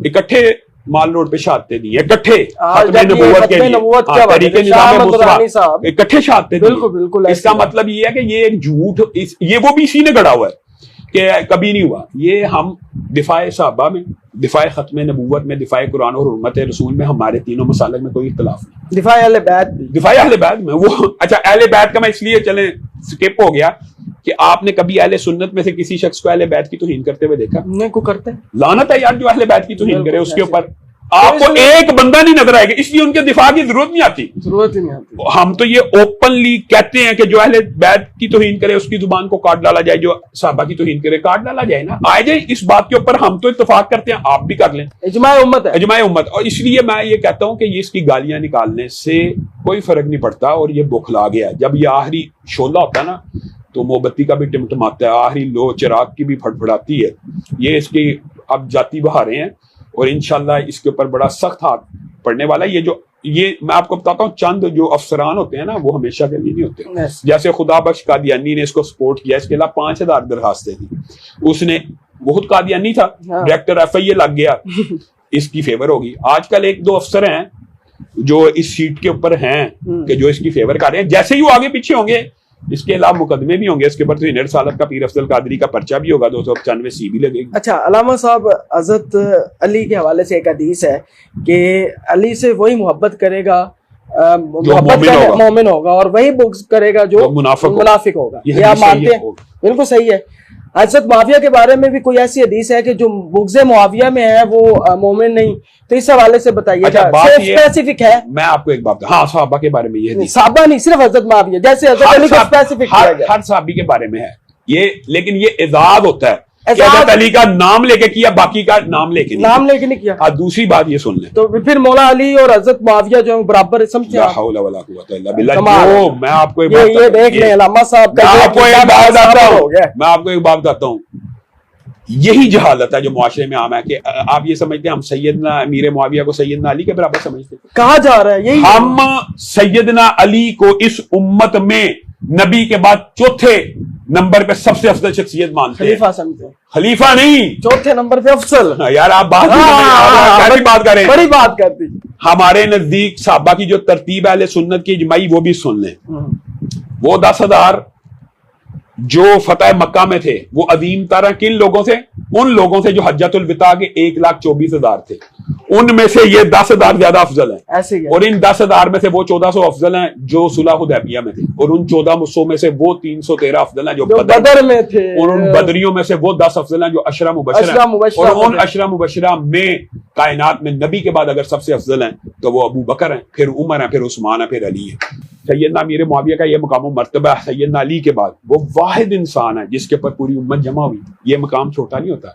اکٹھے مال روڈ پہ شہادتیں دی، اکٹھے ختم نبوت کے لیے تحریک نظام مصطفیٰ اکٹھے شہادتیں دی. اس کا مطلب یہ ہے کہ یہ ایک جھوٹ، یہ وہ بھی اسی نے گڑا ہوا ہے کہ کبھی نہیں ہوا. یہ ہم دفاع صحابہ میں، دفاع ختم نبوت میں، دفاع قرآن اور حرمت رسول میں ہمارے تینوں مسالک میں کوئی اختلاف نہیں. دفاع اہل بیت میں وہ اچھا اہل بیت کا میں اس لیے چلیں سکپ ہو گیا کہ آپ نے کبھی اہل سنت میں سے کسی شخص کو اہل بیت کی توہین کرتے ہوئے دیکھا؟ نہیں کو کرتے. لعنت ہے یار جو اہل بیت کی توہین کرے. اس کے اوپر آپ کو ایک بندہ نہیں نظر آئے گا، اس لیے ان کے دفاع کی ضرورت نہیں آتی. ہم تو یہ اوپنلی کہتے ہیں کہ جو اہل بیت کی توہین کرے اس کی زبان کو کاٹ ڈالا جائے، جو صحابہ کی توہین کرے کاٹ ڈالا جائے. نا آئے جائے اس بات کے اوپر، ہم تو اتفاق کرتے ہیں، آپ بھی کر لیں. اجماع امت ہے، اجماع امت. اور اس لیے میں یہ کہتا ہوں کہ یہ اس کی گالیاں نکالنے سے کوئی فرق نہیں پڑتا. اور یہ بخلا گیا. جب یہ آخری شعلہ ہوتا ہے نا تو موم بتی کا بھی ٹمٹماتا ہے، آخری لو چراغ کی بھی پھڑپھڑاتی ہے. یہ اس کی اب جاتی بہاریں ہیں، اور انشاءاللہ اس کے اوپر بڑا سخت ہاتھ پڑنے والا ہے. یہ میں آپ کو بتاتا ہوں، چند جو افسران ہوتے ہیں نا وہ ہمیشہ کے لیے نہیں ہوتے. جیسے خدا بخش قادیانی نے اس کو سپورٹ کیا، اس کے علاوہ 5000 درخواستیں تھیں. اس نے بہت قادیانی تھا، ڈائریکٹر ایف آئی اے لگ گیا، اس کی فیور ہوگی. آج کل 1-2 افسر ہیں جو اس سیٹ کے اوپر ہیں کہ جو اس کی فیور کر رہے ہیں. جیسے ہی وہ آگے پیچھے ہوں گے اس کے علاوہ مقدمے بھی ہوں گے، اس کے بعد تو 69 سالت کا پیر افضل قادری کا پرچہ بھی ہوگا، 295 سی بھی لگے گی۔ اچھا علامہ صاحب، حضرت علی کے حوالے سے ایک حدیث ہے کہ علی سے وہی محبت کرے گا مومن ہوگا، اور وہی بغض کرے گا جو منافق ہوگا۔ یہ آپ مانتے ہیں؟ بالکل صحیح ہے۔ حضرت معاویہ کے بارے میں بھی کوئی ایسی حدیث ہے کہ جو بغض معاویہ میں ہے وہ مومن نہیں؟ تو اس حوالے سے بتائیے، اسپیسیفک ہے؟ میں آپ کو ایک بات، ہاں صحابہ کے بارے میں یہ صحابہ نہیں، صرف حضرت معاویہ، جیسے حضرت علی کو اسپیسیفک کیا گیا، ہر صحابی کے بارے میں ہے یہ، لیکن یہ اعزاز ہوتا ہے کہ حضرت علی کا نام لے کے کیا، باقی کا نام لے کے نہیں کیا۔ دوسری بات یہ سن لیں، تو پھر مولا علی اور حضرت معاویہ جو برابر سمجھتے ہیں؟ لا حول ولا قوت الا باللہ۔ میں آپ کو یہ دیکھ لیں علامہ صاحب، میں آپ کو ایک بات بتاتا ہوں، یہی جہالت ہے جو معاشرے میں عام ہے کہ آپ یہ سمجھتے ہیں ہم سیدنا امیر معاویہ کو سیدنا علی کے برابر سمجھتے ہیں۔ کہا جا رہا ہے یہی، ہم سیدنا علی کو اس امت میں نبی کے بعد چوتھے نمبر پہ سب سے افضل شخصیت مانتے ہیں، خلیفہ سمجھتے ہیں، خلیفہ نہیں، چوتھے نمبر پہ افضل۔ یار آپ بات کریں، بڑی بات کرتی۔ ہمارے نزدیک صحابہ کی جو ترتیب ہے اہل سنت کی اجماعی، وہ بھی سن لیں۔ وہ 10,000 جو فتح مکہ میں تھے وہ عظیم ترین کن لوگوں سے؟ ان لوگوں سے جو حجۃ الوداع کے 1,24,000 تھے، ان میں سے یہ 10,000 زیادہ افضل ہیں، اور ان 10,000 میں سے وہ 1,400 افضل ہیں جو صلح حدیبیہ میں تھے، اور ان 1,400 میں سے وہ 313 افضل ہیں جو بدر میں تھے، اور ان بدریوں میں سے وہ 10 افضل ہیں جو عشرہ مبشرہ ہیں، اور ان عشرہ مبشرہ میں کائنات میں نبی کے بعد اگر سب سے افضل ہیں تو وہ ابو بکر ہیں، پھر عمر ہیں، پھر عثمان ہیں، پھر علی ہے۔ سیدنا امیر معاویہ کا یہ مقام و مرتبہ ہے سیدنا علی کے بعد، وہ واحد انسان ہے جس کے پر پوری امت جمع ہوئی، یہ مقام چھوٹا نہیں ہوتا۔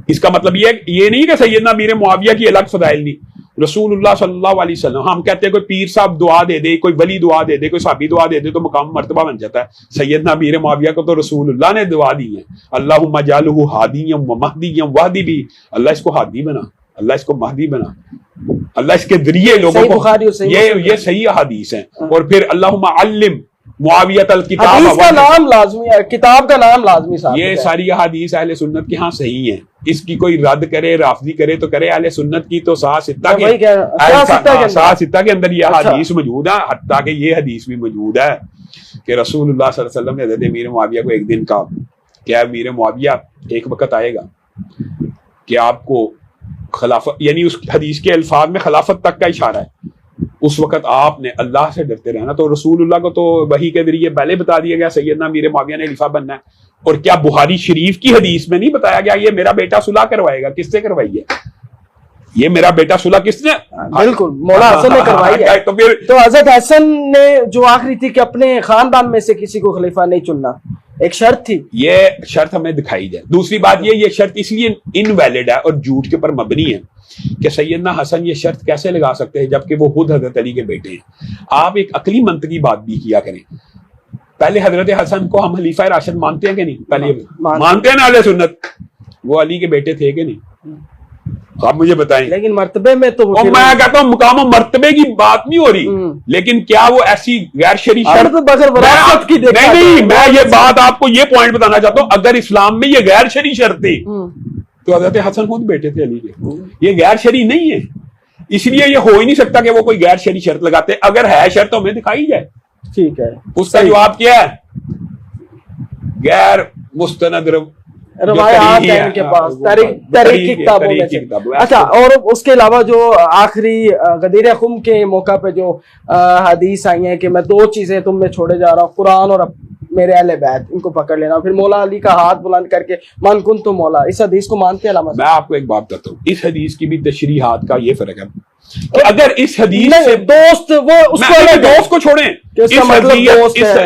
اس کا مطلب یہ نہیں کہ سیدنا امیر معاویہ کی الگ فضائل نہیں، رسول اللہ صلی اللہ علیہ وسلم، ہم کہتے ہیں کوئی پیر صاحب دعا دے دے، کوئی ولی دعا دے دے، کوئی صحابی دعا دے دے تو مقام مرتبہ بن جاتا ہے۔ سیدنا امیر معاویہ کو تو رسول اللہ نے دعا دی ہے، اللہم اجعلہ ہادیا ومہدیا واہدی بھی، اللہ اس کو ہادی بنا، اللہ اس کو مہدی بنا، اللہ اس کے ذریعے لوگوں کو، یہ صحیح حدیث ہیں۔ اور پھر اللہم علم معاویۃ الکتاب، حدیث کا نام لازمی ہے، کتاب کا نام لازمی صاحب، یہ ساری حدیث اہل سنت کے ہاں صحیح ہیں۔ اس کی کوئی رد کرے، رافضی کرے تو کرے، اہل سنت کی تو ساہ ستہ کے اندر یہ حدیث موجود ہے، حتیٰ کہ یہ حدیث بھی موجود ہے کہ رسول اللہ صلی اللہ علیہ وسلم نے حضرت امیر معاویہ کو ایک دن کہا کہ امیر معاویہ ایک وقت آئے گا کہ آپ کو خلافت، یعنی اس حدیث کے الفاظ میں خلافت تک کا اشارہ ہے، اس وقت آپ نے اللہ سے ڈرتے رہنا۔ تو رسول اللہ کو تو وحی کے ذریعے پہلے بتا دیا گیا سیدنا امیر معاویہ نے خلیفہ بننا ہے، اور کیا بخاری شریف کی حدیث میں نہیں بتایا گیا یہ میرا بیٹا صلح کروائے گا؟ کس سے کروائی ہے یہ میرا بیٹا صلح؟ کس نے؟ بالکل مولا حسن نے کروائی ہے۔ تو حضرت حسن نے جو آخری تھی کہ اپنے خاندان میں سے کسی کو خلیفہ نہیں چننا، ایک شرط تھی، یہ شرط ہمیں دکھائی جائے۔ دوسری بات یہ شرط اس لیے انویلڈ ہے اور جھوٹ کے اوپر مبنی ہے کہ سیدنا حسن یہ شرط کیسے لگا سکتے ہیں جبکہ وہ خود حضرت علی کے بیٹے ہیں؟ آپ ایک عقلی منطقی بات بھی کیا کریں۔ پہلے حضرت حسن کو ہم خلیفہ راشد مانتے ہیں کہ نہیں؟ پہلے مانتے ہیں نا اہل سنت، وہ علی کے بیٹے تھے کہ نہیں؟ آپ مجھے بتائیں۔ لیکن مرتبے میں تو میں کہتا ہوں مقام و مرتبے کی بات نہیں ہو رہی، لیکن کیا وہ ایسی غیر شرعی شرط؟ نہیں، میں یہ بات آپ کو یہ پوائنٹ بتانا چاہتا ہوں، اگر اسلام میں یہ غیر شرعی شرط تھی تو حضرت حسن خود بیٹے تھے علی کے، یہ غیر شرعی نہیں ہے، اس لیے یہ ہو ہی نہیں سکتا کہ وہ کوئی غیر شرعی شرط لگاتے۔ اگر ہے شرط تو ہمیں دکھائی جائے۔ ٹھیک ہے، اس کا جواب کیا ہے؟ غیر مستند روایات ہیں ان کے پاس، تاریخ کی کتابوں میں سے۔ اچھا، اور اس کے علاوہ جو آخری غدیر خم کے موقع پہ جو حدیث آئی ہیں کہ میں 2 چیزیں تم میں چھوڑے جا رہا ہوں، قرآن اور میرے اہل بیت، ان کو پکڑ لینا، پھر مولا علی کا ہاتھ بلند کر کے من کن تو مولا، اس حدیث کو مانتے ہیں علامہ؟ میں آپ کو ایک بات بتاتا ہوں، اس حدیث کی بھی تشریحات کا یہ فرق ہے کہ اگر اس حدیث سے دوست، وہ اس کو دوست کو چھوڑیں،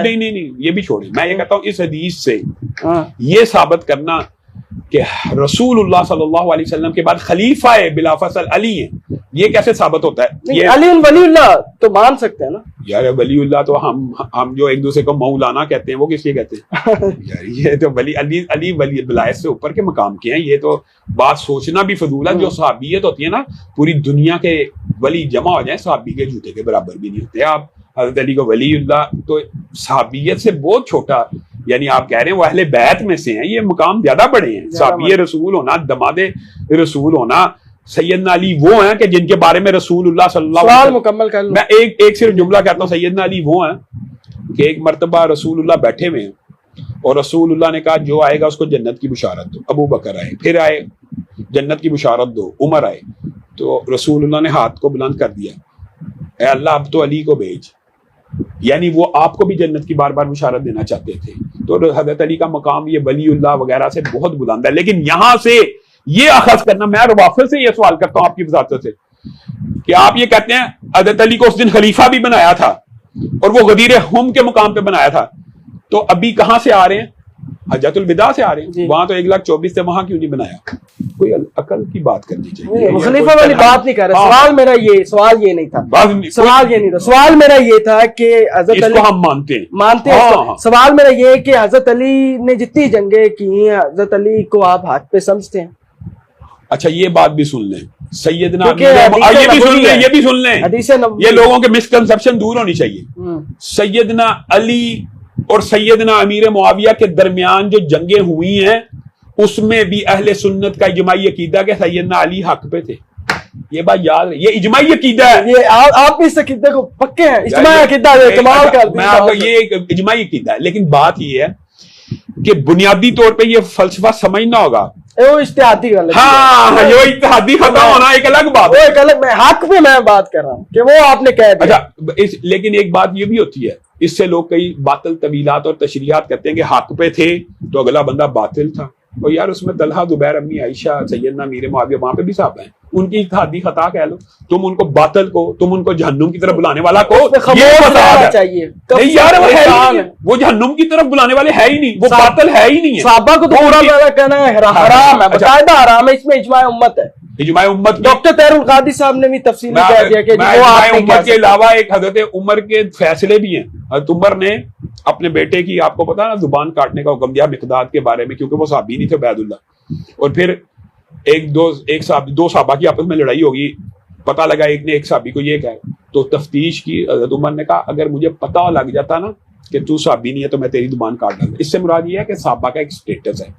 نہیں، یہ بھی چھوڑیں، میں یہ کہتا ہوں اس حدیث سے یہ ثابت کرنا کہ رسول اللہ صلی اللہ علیہ وسلم کے بعد خلیفہ بلا فصل علی ہیں، یہ کیسے ثابت ہوتا ہے؟ علی ولی اللہ تو مان سکتے ہیں نا یار، ولی اللہ تو ہم جو ایک دوسرے کو مولانا کہتے ہیں وہ کس لیے کہتے ہیں یار؟ یہ تو علی ولی ولایت سے اوپر کے مقام کے ہیں، یہ تو بات سوچنا بھی فضول ہے۔ جو صحابیت ہوتی ہے نا، پوری دنیا کے ولی جمع ہو جائیں صحابی کے جوتے کے برابر بھی نہیں ہوتے۔ آپ حضرت علی کو ولی اللہ تو صحابیت سے بہت چھوٹا، یعنی آپ کہہ رہے ہیں وہ اہل بیت میں سے ہیں، یہ مقام زیادہ بڑے ہیں۔ صحابی رسول ہونا، دماد رسول ہونا، سیدنا علی وہ ہیں کہ جن کے بارے میں رسول اللہ صلی اللہ علیہ وسلم، مکمل کر لوں، میں ایک صرف جملہ کہتا ہوں، سیدنا علی وہ ہیں کہ ایک مرتبہ رسول اللہ بیٹھے ہوئے ہیں اور رسول اللہ نے کہا جو آئے گا اس کو جنت کی بشارت دو. ابو بکر آئے, پھر آئے جنت کی بشارت دو, عمر آئے. تو رسول اللہ نے ہاتھ کو بلند کر دیا, اے اللہ اب تو علی کو بھیج. یعنی وہ آپ کو بھی جنت کی بار بار بشارت دینا چاہتے تھے. تو حضرت علی کا مقام یہ ولی اللہ وغیرہ سے بہت بلند ہے. لیکن یہاں سے یہ اخذ کرنا, میں روافض سے یہ سوال کرتا ہوں آپ کی وضاحت سے, کہ آپ یہ کہتے ہیں حضرت علی کو اس دن خلیفہ بھی بنایا تھا اور وہ غدیر ہم کے مقام پہ بنایا تھا, تو ابھی کہاں سے آ رہے ہیں؟ حجۃ الوداع سے آ رہے ہیں. وہاں تو 1,24,000 تھے, وہاں کیوں نہیں بنایا؟ کوئی عقل کی بات کرنی چاہیے. خلیفہ والی بات نہیں کر رہا. سوال یہ نہیں تھا. سوال میرا یہ تھا کہ حضرت علی, ہم مانتے ہیں. سوال میرا یہ ہے کہ حضرت علی نے جتنی جنگیں کی ہیں, حضرت علی کو آپ حق پہ سمجھتے ہیں؟ اچھا یہ بات بھی سن لیں, سیدنا یہ بھی سن لیں, یہ لوگوں کے مسکنسپشن دور ہونی چاہیے. سیدنا علی اور سیدنا امیر معاویہ کے درمیان جو جنگیں ہوئی ہیں اس میں بھی اہل سنت کا اجماعی عقیدہ کہ سیدنا علی حق پہ تھے. یہ بات یاد ہے, یہ اجماعی عقیدہ ہے. یہ آپ اس عقیدے کو پکے ہیں؟ اجماعی عقیدہ میں آپ کو یہ اجماعی عقیدہ ہے. لیکن بات یہ ہے کہ بنیادی طور پہ یہ فلسفہ سمجھنا ہوگا. وہ اشتہادی غلط, ہاں جو اتحادی خطا ہونا ایک الگ بات ہے. ایک الگ, میں حق پہ میں بات کر رہا ہوں کہ وہ آپ نے کہہ دیا. اچھا لیکن ایک بات یہ بھی ہوتی ہے, اس سے لوگ کئی باطل طویلات اور تشریحات کرتے ہیں کہ حق پہ تھے تو اگلا بندہ باطل تھا. اور یار اس میں طلحہ, زبیر, امی عائشہ, سیدنا امیر معاویہ وہاں پہ بھی صحابہ ہیں, ان کی اتحادی خطا کہہ لو. تم ان کو باطل کو, تم ان کو جہنم کی طرف بلانے والا کو یہ بتانا چاہیے. نہیں یار وہ ہے ہی نہیں, وہ جہنم کی طرف بلانے والے ہے ہی نہیں, وہ باطل ہے ہی نہیں ہے. صحابہ کو تو پورا پورا کہنا ہے حرام ہے, باقاعدہ حرام ہے. اس میں اجماع امت ہے. اجماع امت, ڈاکٹر طاہر القادری صاحب نے بھی تفصیلی کہہ دیا کہ اجماع امت کے علاوہ ایک حضرت عمر کے فیصلے بھی ہیں. حضرت عمر نے اپنے بیٹے کی, آپ کو پتا نا, زبان کاٹنے کا حکم دیا مقداد کے بارے میں, کیونکہ وہ صحابی نہیں تھے عبید اللہ. اور پھر دو صحابہ کی آپس میں لڑائی ہوگی, پتہ لگا ایک نے ایک صحابی کو یہ کہا, تو تفتیش کی. حضرت عمر نے کہا اگر مجھے پتہ لگ جاتا نا کہ تو صحابی نہیں ہے تو میں تیری زبان کاٹ ڈالتا. اس سے مراد یہ ہے کہ صحابہ کا ایک سٹیٹس ہے,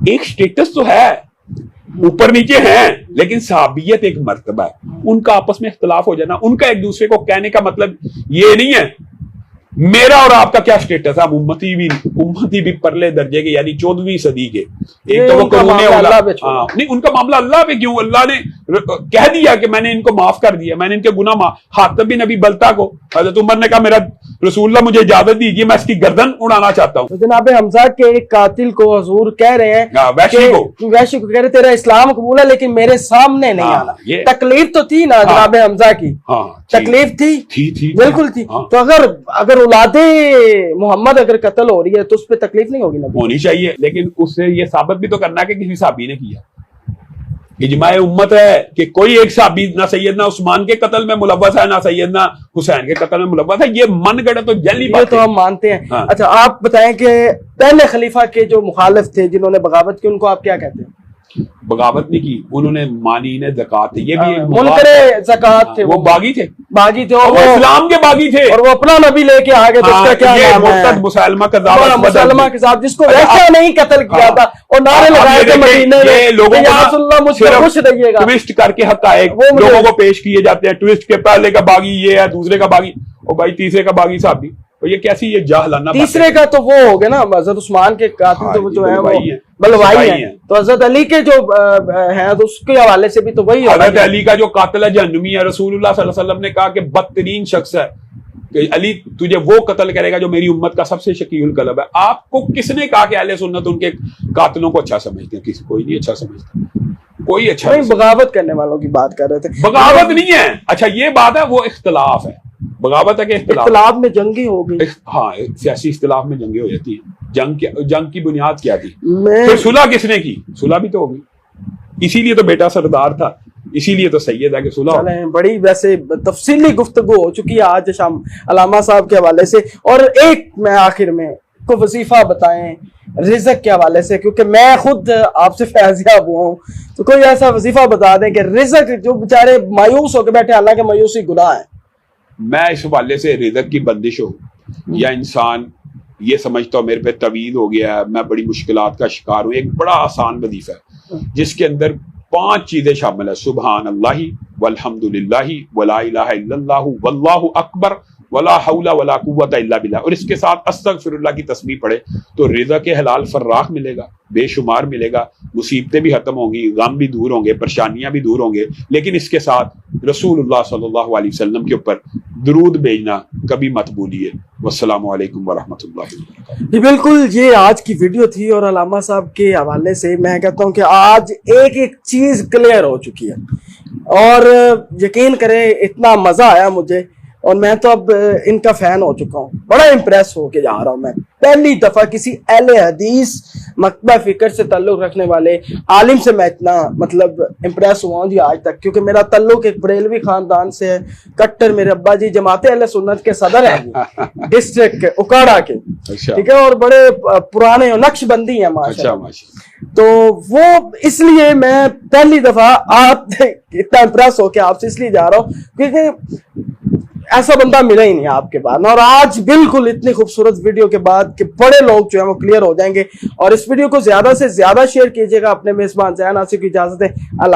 ایک سٹیٹس تو ہے, اوپر نیچے ہیں, لیکن صحابیت ایک مرتبہ ہے. ان کا آپس میں اختلاف ہو جانا, ان کا ایک دوسرے کو کہنے کا مطلب یہ نہیں ہے میرا اور آپ کا کیا سٹیٹس ہے. امتی بھی پرلے درجے کے, یعنی 14ویں صدی کے. ایک تو وہ نہیں, ان کا معاملہ اللہ پہ کیوں, اللہ نے کہہ دیا کہ میں نے ان کو معاف کر دیا, میں نے ان کے گناہ معاف. حاتب بن ابی بلتا کو حضرت عمر نے کہا میرا رسول اللہ مجھے اجازت دیجیے, میں اس کی گردن اڑانا چاہتا ہوں. جناب حمزہ کے ایک قاتل کو حضور کہہ رہے ہیں, وحشی کو کہہ رہے تیرا اسلام قبول ہے لیکن میرے سامنے نہیں آنا. تکلیف تو تھی نا جناب حمزہ کی, تکلیف تھی, بالکل تھی. تو اگر اولاد محمد اگر قتل ہو رہی ہے تو اس پہ تکلیف نہیں ہوگی نا؟ ہونی چاہیے, لیکن اس سے یہ ثابت بھی تو کرنا کہ کسی صحابی نے کیا. اجماع امت ہے کہ کوئی ایک صحابی نہ سیدنا عثمان کے قتل میں ملوث ہے نہ سیدنا حسین کے قتل میں ملوث ہے. یہ من گڑت تو جلی بات ہے, تو ہم مانتے ہیں. اچھا آپ بتائیں کہ پہلے خلیفہ کے جو مخالف تھے جنہوں نے بغاوت کی, ان کو آپ کیا کہتے ہیں؟ بغاوت نہیں کی, انہوں نے مانی نے زکات تھے, یہ بھی منکر زکات تھے, وہ باغی تھے, وہ اسلام کے باغی تھے, اور وہ اپنا نبی لے کے آگے. تو اس کا کیا نام ہے؟ مسلمہ کذاب, جس کو ویسے نہیں قتل کیا تھا اور نعرے لگائے تھے مدینے میں, لوگوں کو یا رسول اللہ مجھ پر خوش رہیے گا. ٹویسٹ کر کے حقائق لوگوں کو پیش کیے جاتے ہیں, ٹویسٹ کے پہلے کا باغی یہ ہے, دوسرے کا باغی اور بھائی تیسرے کا باغی صحابی. یہ کیسی یہ جاہلانہ, تیسرے کا تو وہ ہو گیا نا حضرت عثمان کے قاتل, تو جو ہے وہ بلوائی ہیں. تو حضرت علی کے جو ہیں تو اس کے حوالے سے بھی تو وہی, حضرت علی کا جو قاتل ہے جہنمی ہے. رسول اللہ صلی اللہ علیہ وسلم نے کہا کہ بدترین شخص ہے کہ علی تجھے وہ قتل کرے گا جو میری امت کا سب سے شقی القلب ہے. آپ کو کس نے کہا کہ اہل سنت ان کے قاتلوں کو اچھا سمجھتے ہیں؟ کوئی نہیں اچھا سمجھتا, کوئی اچھا نہیں. بغاوت کرنے والوں کی بات کر رہے تھے. بغاوت نہیں ہے, اچھا یہ بات ہے, وہ اختلاف ہے. بغاوت ہے کہ اختلاف میں جنگیں ہو گئی. ہاں سیاسی اختلاف میں جنگیں ہو جاتی ہیں. جنگ کی بنیاد کیا تھی؟ پھر صلح کس نے کی؟ صلح بھی تو ہوگی, اسی لیے تو بیٹا سردار تھا, اسی لیے تو سید ہے کہ صلح. بڑی ویسے تفصیلی گفتگو ہو چکی ہے آج شام علامہ صاحب کے حوالے سے. اور ایک میں آخر میں کو وظیفہ بتائیں رزق کے حوالے سے, کیونکہ میں خود آپ سے فیضیاب ہوا ہوں, تو کوئی ایسا وظیفہ بتا دیں کہ رزق جو بیچارے مایوس ہو کے بیٹھے, حالانکہ مایوسی گناہ ہے. میں اس حوالے سے رزق کی بندش ہو یا انسان یہ سمجھتا ہوں میرے پہ طویل ہو گیا ہے, میں بڑی مشکلات کا شکار ہوں, ایک بڑا آسان وظیفہ ہے جس کے اندر 5 چیزیں شامل ہیں. سبحان اللہ والحمد للہ ولا الہ الا اللہ واللہ اکبر ولا حول ولا قوت الا باللہ، اور اس کے ساتھ استغفر اللہ کی تسبیح پڑھے تو رزق حلال فراخ ملے گا، بے شمار ملے گا، مصیبتیں بھی ختم ہوں گی، غم بھی دور ہوں گے، پریشانیاں بھی دور ہوں گے، لیکن اس کے ساتھ رسول اللہ صلی اللہ علیہ وسلم کے اوپر درود بھیجنا کبھی مت بھولیے۔ والسلام علیکم ورحمۃ اللہ وبرکاتہ۔ جی بالکل، یہ آج کی ویڈیو تھی، اور علامہ صاحب کے حوالے سے میں کہتا ہوں کہ آج ایک ایک چیز کلیئر ہو چکی ہے، اور یقین کریں اتنا مزہ آیا مجھے، اور میں تو اب ان کا فین ہو چکا ہوں، بڑا امپریس ہو کے جا رہا ہوں۔ میں پہلی دفعہ کسی اہل حدیث مکتبہ فکر سے تعلق رکھنے والے عالم سے میں اتنا مطلب امپریس ہوا ہوں جی آج تک، کیونکہ میرا تعلق ایک بریلوی خاندان سے ہے، کٹر میرے ابا جی جماعت اہل سنت کے صدر ہیں ڈسٹرکٹ کے اکاڑا کے، ٹھیک ہے، اور بڑے پرانے نقش بندی ہیں ماشاءاللہ۔ تو وہ اس لیے میں پہلی دفعہ آپ اتنا امپریس ہو کے آپ سے اس لیے جا رہا ہوں کیونکہ ایسا بندہ ملا ہی نہیں آپ کے بعد، اور آج بالکل اتنی خوبصورت ویڈیو کے بعد کہ بڑے لوگ جو ہیں وہ کلیئر ہو جائیں گے۔ اور اس ویڈیو کو زیادہ سے زیادہ شیئر کیجیے گا۔ اپنے میزبان زیان آصف کی اجازت ہے، اللہ